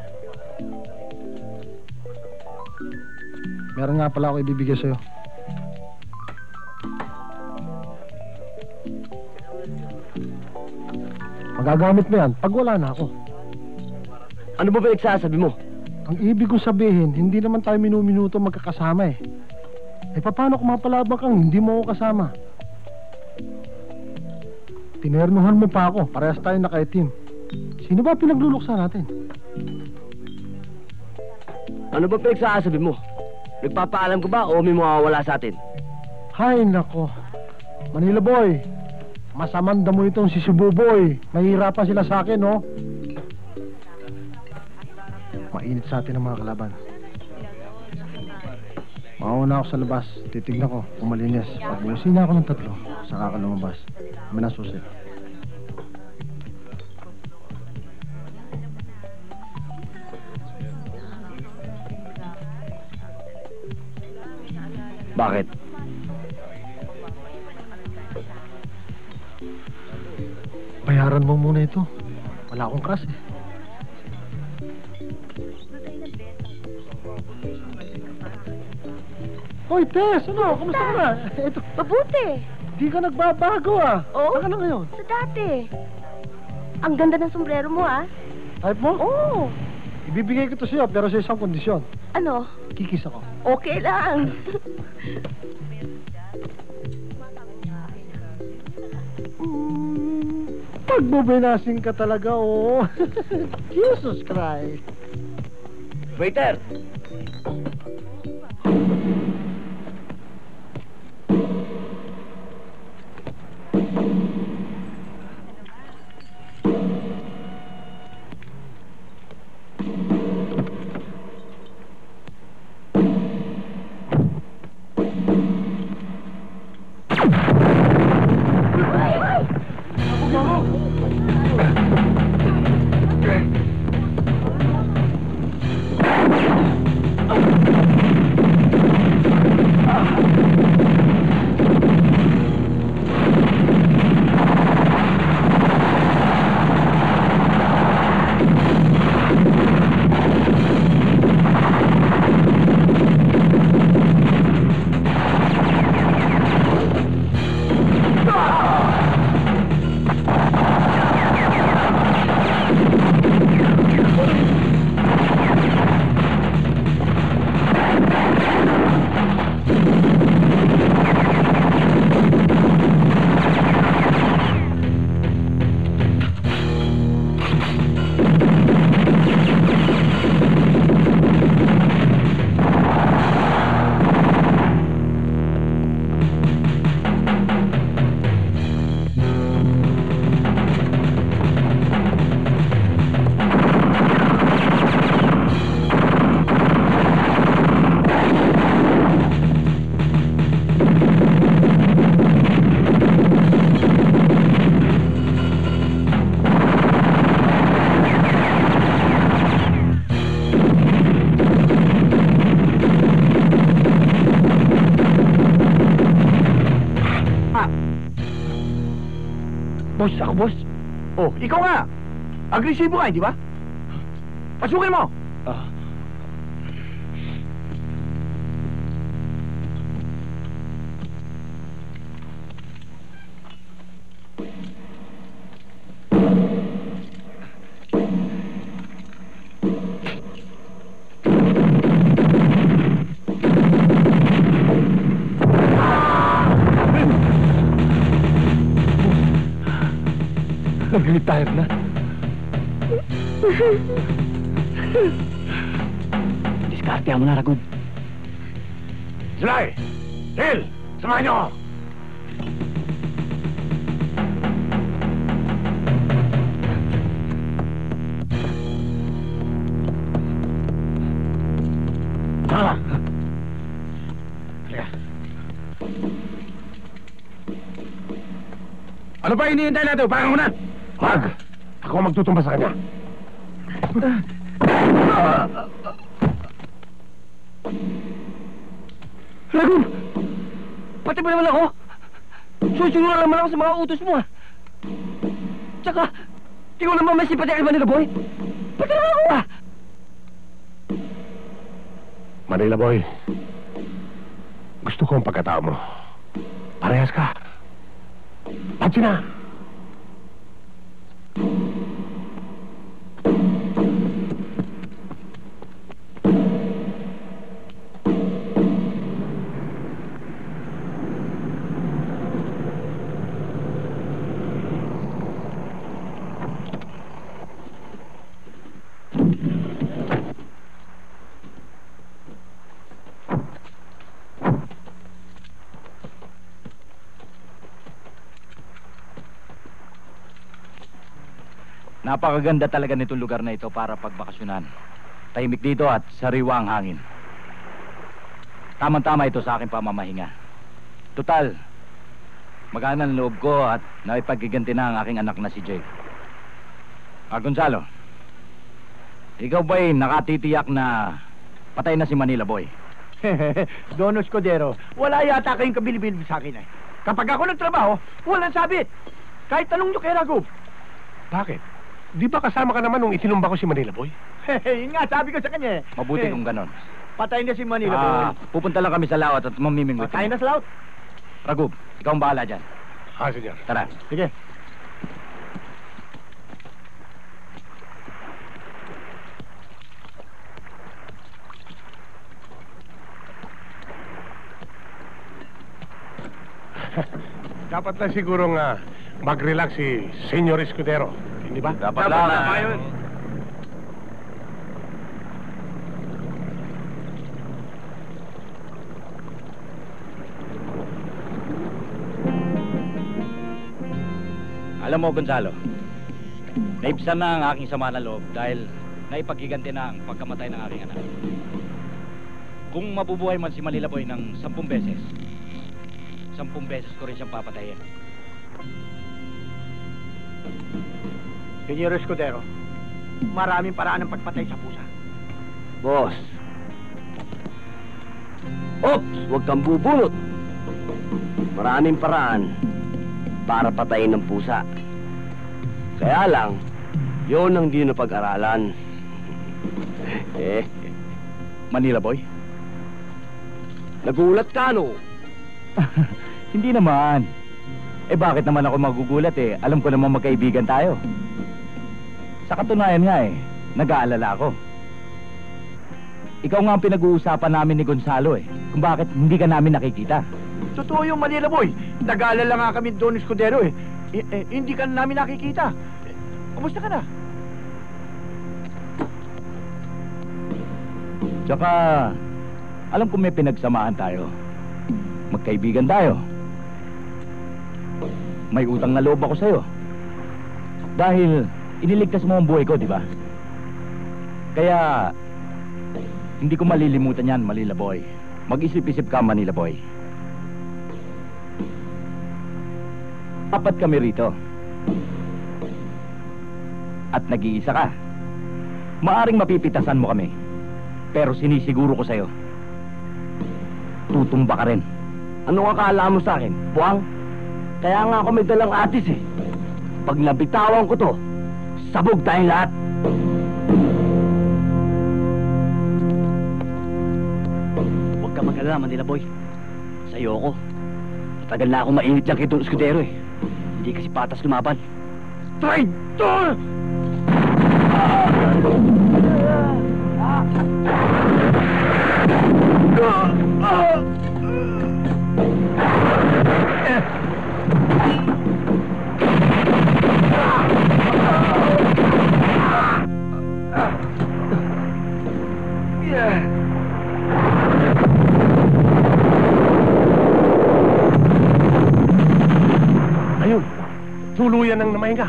Meron nga pala ako ibibigay sa'yo. Magagamit mo yan pag wala na ako. Ano ba pinagsasabi mo? Ang ibig ko sabihin, hindi naman tayo minuminuto magkakasama eh. Eh paano kung mapalabang kang hindi mo ako kasama? Tinernuhan mo pa ako, parehas tayo naka-team. Sino ba pinagluluksa natin? Ano ba pinagsasabi mo? Nagpapaalam ka ba o may mawawala sa atin? Hay nako. Manila boy, masamang damo itong si Sububoy. Mahirapan sila sa akin, no? Mainit sa atin ang mga kalaban. Mauna ako sa labas. Titignan ko kung malinis. Pagbusin na ako ng 3, saka ka lumabas. May nasusi. Bakit? Bayaran mo muna ito. Wala akong cash eh. Hoy, Tess! Ano? Kumusta ka na? Ito. Mabuti. Di ka nagbabago ah. Oo. Saan ka na ngayon? Sa dati. Ang ganda ng sombrero mo, ah. Type mo? Oo. Ibibigay ko to sa'yo pero sa isang kondisyon. Ano? Kikis ako. Okay lang. Pagbubinasing ka talaga, oh. Jesus Christ. Waiter! Boss, ako boss. Oh, ikaw nga. Agresibo ka, di ba? Pasukin mo. Nag-retire na. Diskarte mo na, Ragod. Zulay! Hill! Samahan niyo ako! Tama! Halika. Ano ba hinihintay natin? Upakan mo na! Wag! Ako ang magtutumba sa kanya. Ragod! Pati ba naman ako? Susunod na naman ako sa mga utos mo, ah. Tsaka, ikaw naman may simpati kay Manila Boy. Pati naman ako, ah. Manila Boy, gusto ko ang pagkatao mo. Parehas ka. Patsi na! Napakaganda talaga nitong lugar na ito para pagbakasyonan. Tahimik dito at sariwa ang hangin. Tamang-tama ito sa aking pamamahinga. Total, magaan ang loob ko at naipaggiganti na ang aking anak na si Jake. Gonzalo, ikaw ba'y nakatitiyak na patay na si Manila Boy? Don Escudero, wala yata kayong kabilib-bilib sa akin eh. Kapag ako nagtrabaho, walang sabit. Kahit tanong nyo kay Ragub. Bakit? Di ba kasama ka naman nung itinumba ko si Manila Boy? Yun nga, sabi ko sa kanya eh. Mabuti kung ganon. Patay na si Manila Boy. Pupunta lang kami sa lawat at mamimingwit. Patay na sa laut. Ragub, ikaw ang bahala dyan. Senyor. Tara. Sige. Dapat na sigurong mag-relax si Senyor Escudero. Hindi ba? Dapat lang. Yun. Alam mo, Gonzalo, naibsan na ang aking sama ng loob dahil naipaghiganti na ang pagkamatay ng aking anak. Kung mabubuhay man si Manila Boy ng 10 beses, 10 beses ko rin siyang papatayin. Senyor Escudero, maraming paraan ng pagpatay sa pusa. Boss. Ops, huwag kang bubunot. Maraming paraan para patayin ng pusa. Kaya lang, yun ang di napag-aralan. Manila Boy? Nagulat ka, no? Hindi naman. Bakit naman ako magugulat eh? Alam ko naman magkaibigan tayo. Sa katunayan nga nag-aalala ako. Ikaw nga ang pinag-uusapan namin ni Gonzalo kung bakit hindi ka namin nakikita. Totoo yung Manila Boy. Nag-aalala nga kami Don Escudero hindi ka namin nakikita. Kumusta ka na? Tsaka, alam ko may pinagsamahan tayo. Magkaibigan tayo. May utang na loob ako sa'yo. Dahil iniligtas mo ang buhay ko, di ba? Kaya, hindi ko malilimutan yan, Manila Boy. Mag-isip-isip ka, Manila Boy. Apat kami rito. At nag-iisa ka. Maaring mapipitasan mo kami. Pero sinisiguro ko sa'yo, tutumba ka rin. Anong akala mo sa akin? Puwang? Kaya nga ako may dalang atis Pag nabitawan ko to, sabog tayong lahat. Huwag ka mag-alala, Manila Boy. Sa'yo ako. Tagal na ako mainit yan kay Don Escudero Hindi kasi patas lumaban. Traitor! Ayun, tuluyan ng namahinga.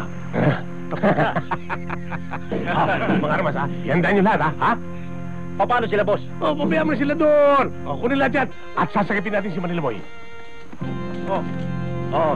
Mga armas, Ihandaan nyo lahat, ha? Paano sila, boss? Pabayaan mo na sila doon. Kunin lahat yan. At sasakipin natin si Manila Boy. Oo.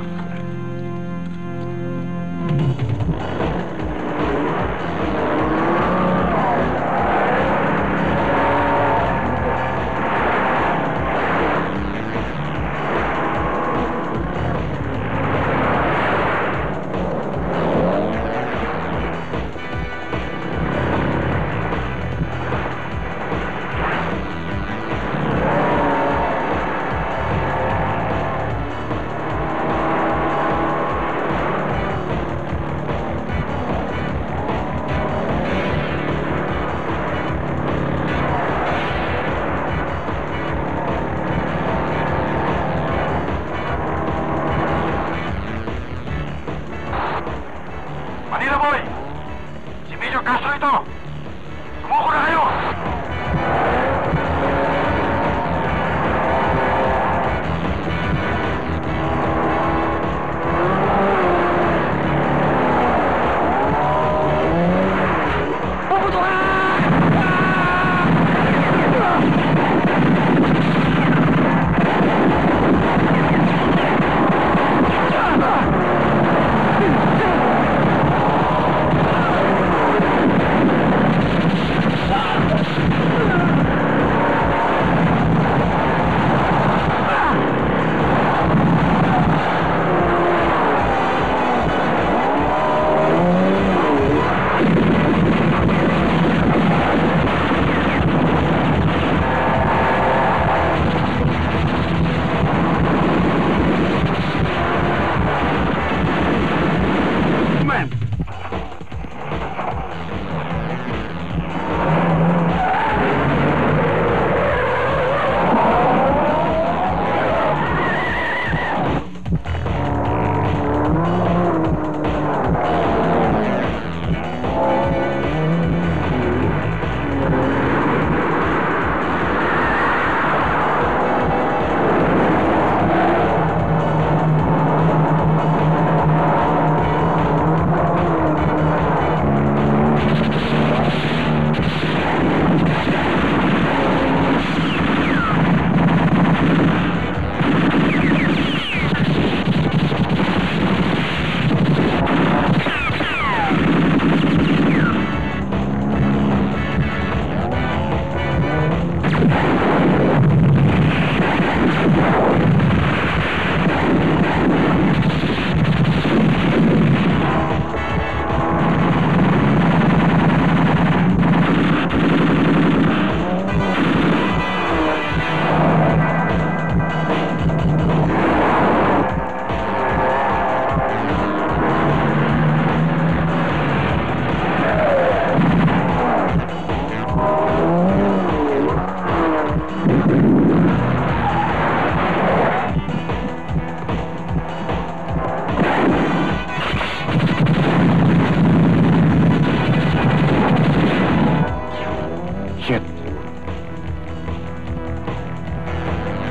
Shit.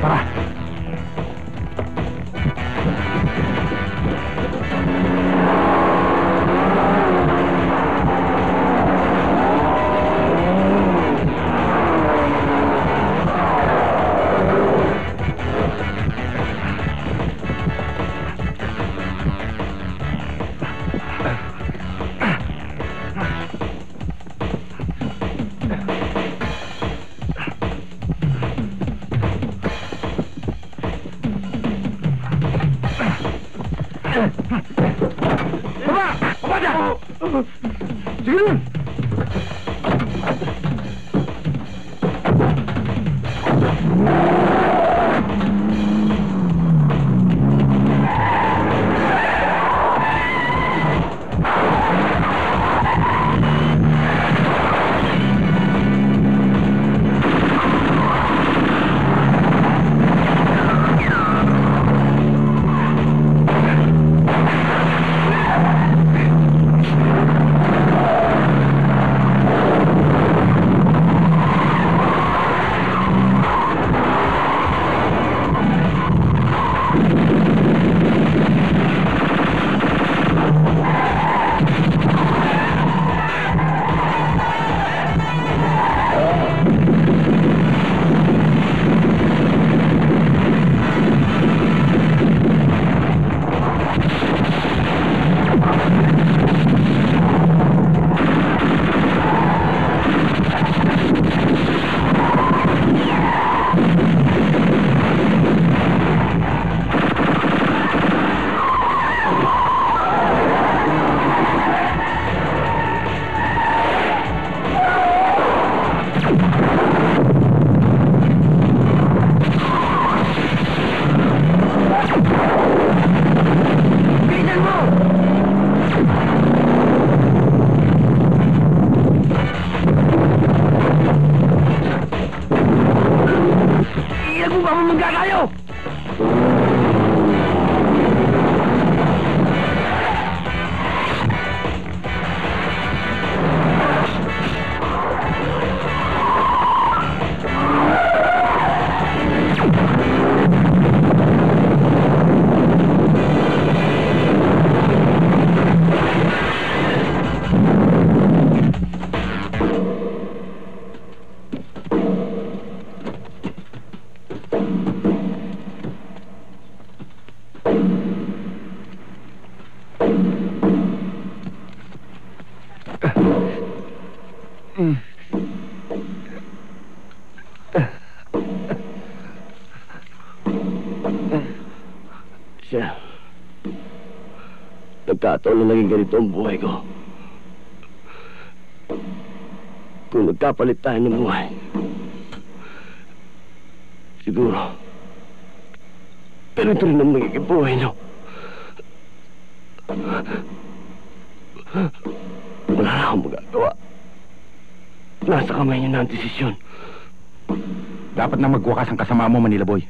Tara. Sige nun! Siya. Nagkataon na naging ganito ang buhay ko. Kung nagkapalit tayo ng buhay, siguro, ganito rin ang magiging buhay niyo. Wala na akong magagawa. Nasa kamay niyo na ang desisyon. Dapat na magwakas ang kasama mo, Manila Boy.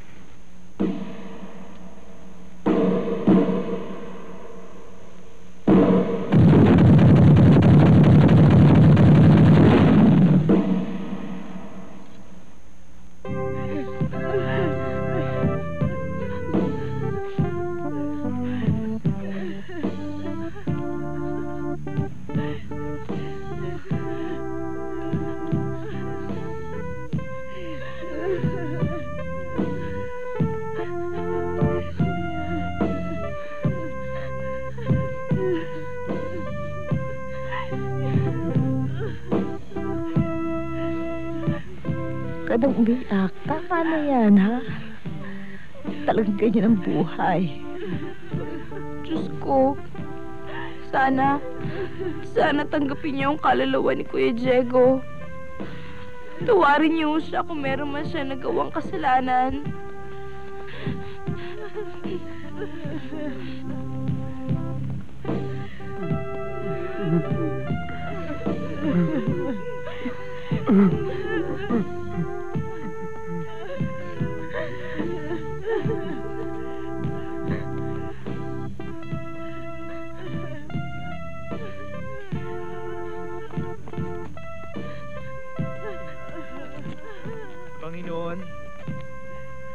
Kadang umiyak. Tama na yan, ha? Talagang ganyan ang buhay. Diyos ko, sana tanggapin niyo ang kaluluwa ni Kuya Diego. Tawarin niyo siya kung meron man siya nagawang kasalanan.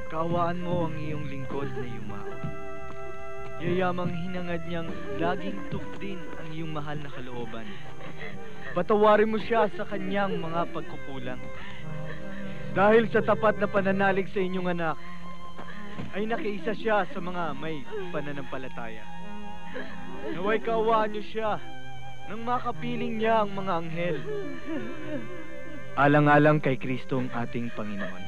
Kaawaan mo ang iyong lingkod na Yumao. Yayamang hinangad niyang laging tupdin ang iyong mahal na kalooban. Patawarin mo siya sa kanyang mga pagkukulang. Dahil sa tapat na pananalig sa inyong anak, ay nakiisa siya sa mga may pananampalataya. Naway kaawaan niyo siya nang makapiling niya ang mga anghel. Alang-alang kay Kristong ating Panginoon.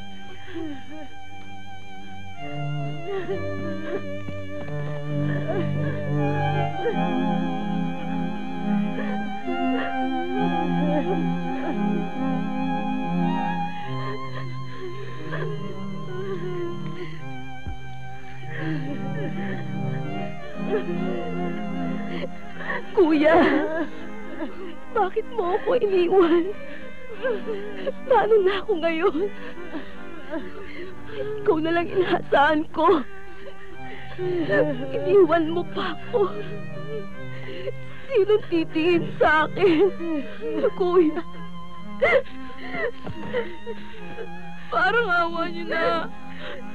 Kuya, bakit mo ako iniwan? Paano na ako ngayon? Ikaw na lang inaasahan ko. Iniwan mo pa ako. Sinong titingin sa akin? Kuya. Parang awa niyo na.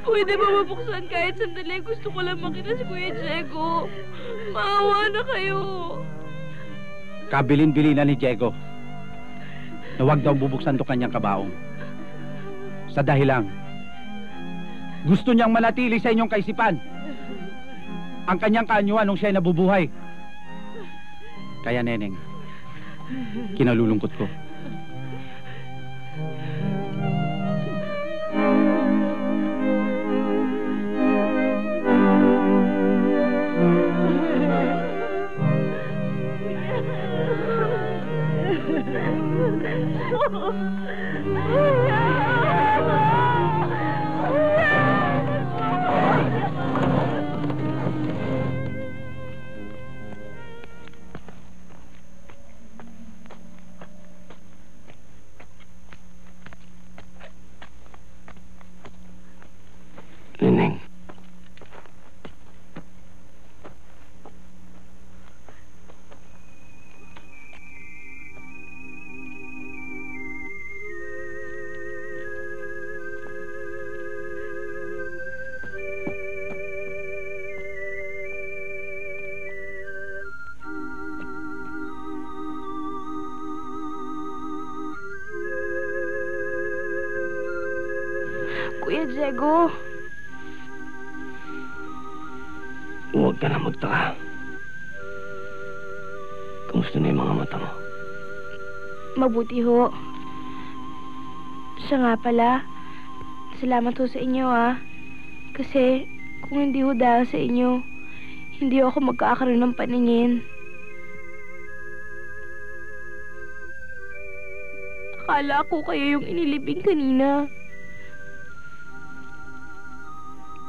Pwede ba mabuksan kahit sandali? Gusto ko lang makita si Kuya Diego. Maawa na kayo. Kabilin-bilin na ni Diego na huwag daw bubuksan to kanyang kabaong. Sa dahilang gusto niyang manatili sa inyong kaisipan ang kanyang kaanyuan nung siya'y nabubuhay. Kaya, Neneng, kinalulungkot ko. Neneng. Kuya Diego. Huwag ka na magtaka. Kamusta na yung mga mata mo? Mabuti ho. Siya nga pala, salamat ho sa inyo Kasi kung hindi ho dahil sa inyo, hindi ako magkakaroon ng paningin. Akala ko kayo yung inilibing kanina.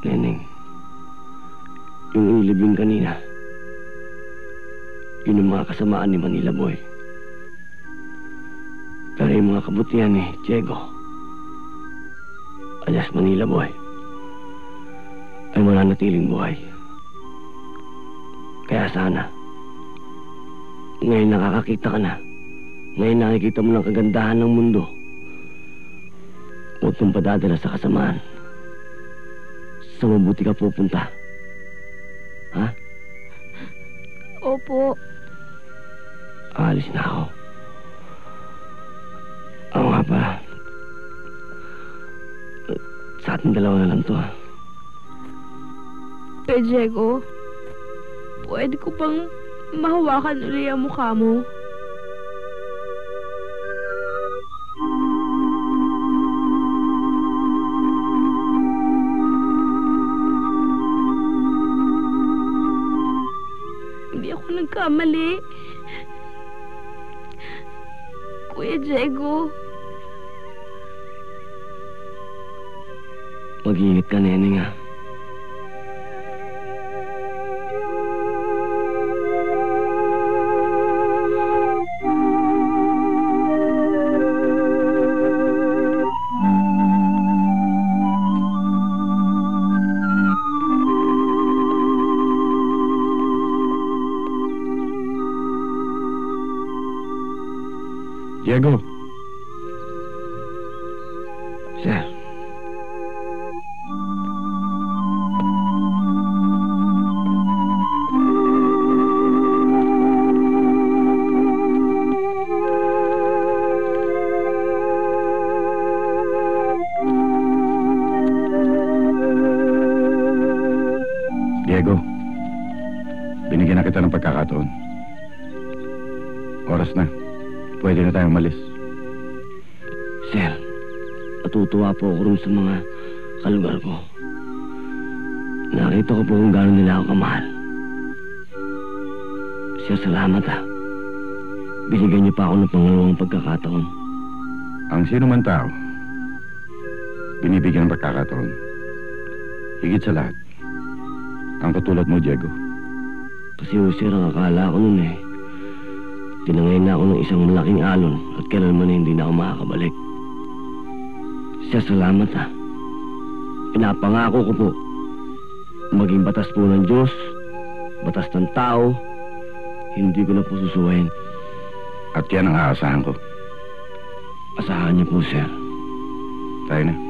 Neneng, yung ilibing kanina, yun ang mga kasamaan ni Manila Boy. Pero yung mga kabutihan ni Diego, alias Manila Boy, ay mananatiling buhay. Kaya sana, ngayon nakakakita ka na, ngayon nakikita mo ng kagandahan ng mundo, huwag kang padadala sa kasamaan. Sa mabuti ka pupunta. Ha? Opo. Aalis na ako. Oo nga pala. Sa ating dalawa na lang to, Kuya Diego, pwede ko bang mahawakan uli ang mukha mo? Hindi ako nagkamali. Kuya Diego. Mag-iingat ka, Neneng, Diego. Sir. Diego, binigyan na kita ng pagkakataon. Oras na. Pwede na tayong umalis. Sir, natutuwa po ako rin sa mga kalugar ko. Nakita ko po kung gaano nila ako kamahal. Sir, salamat ha. Binigyan niyo pa ako ng pangalawang pagkakataon. Ang sino man tao, binibigyan ng pagkakataon. Higit sa lahat, ang katulad mo, Diego. Kasi sir, ang akala ko nun tinangay na ako ng isang malaking alon at kailanman hindi na ako makakabalik. Sir, salamat ha. Pinapangako ko po, maging batas po ng Diyos, batas ng tao, hindi ko na po susuwain. At yan ang aasahan ko. Asahan niyo po, sir. Tayo na.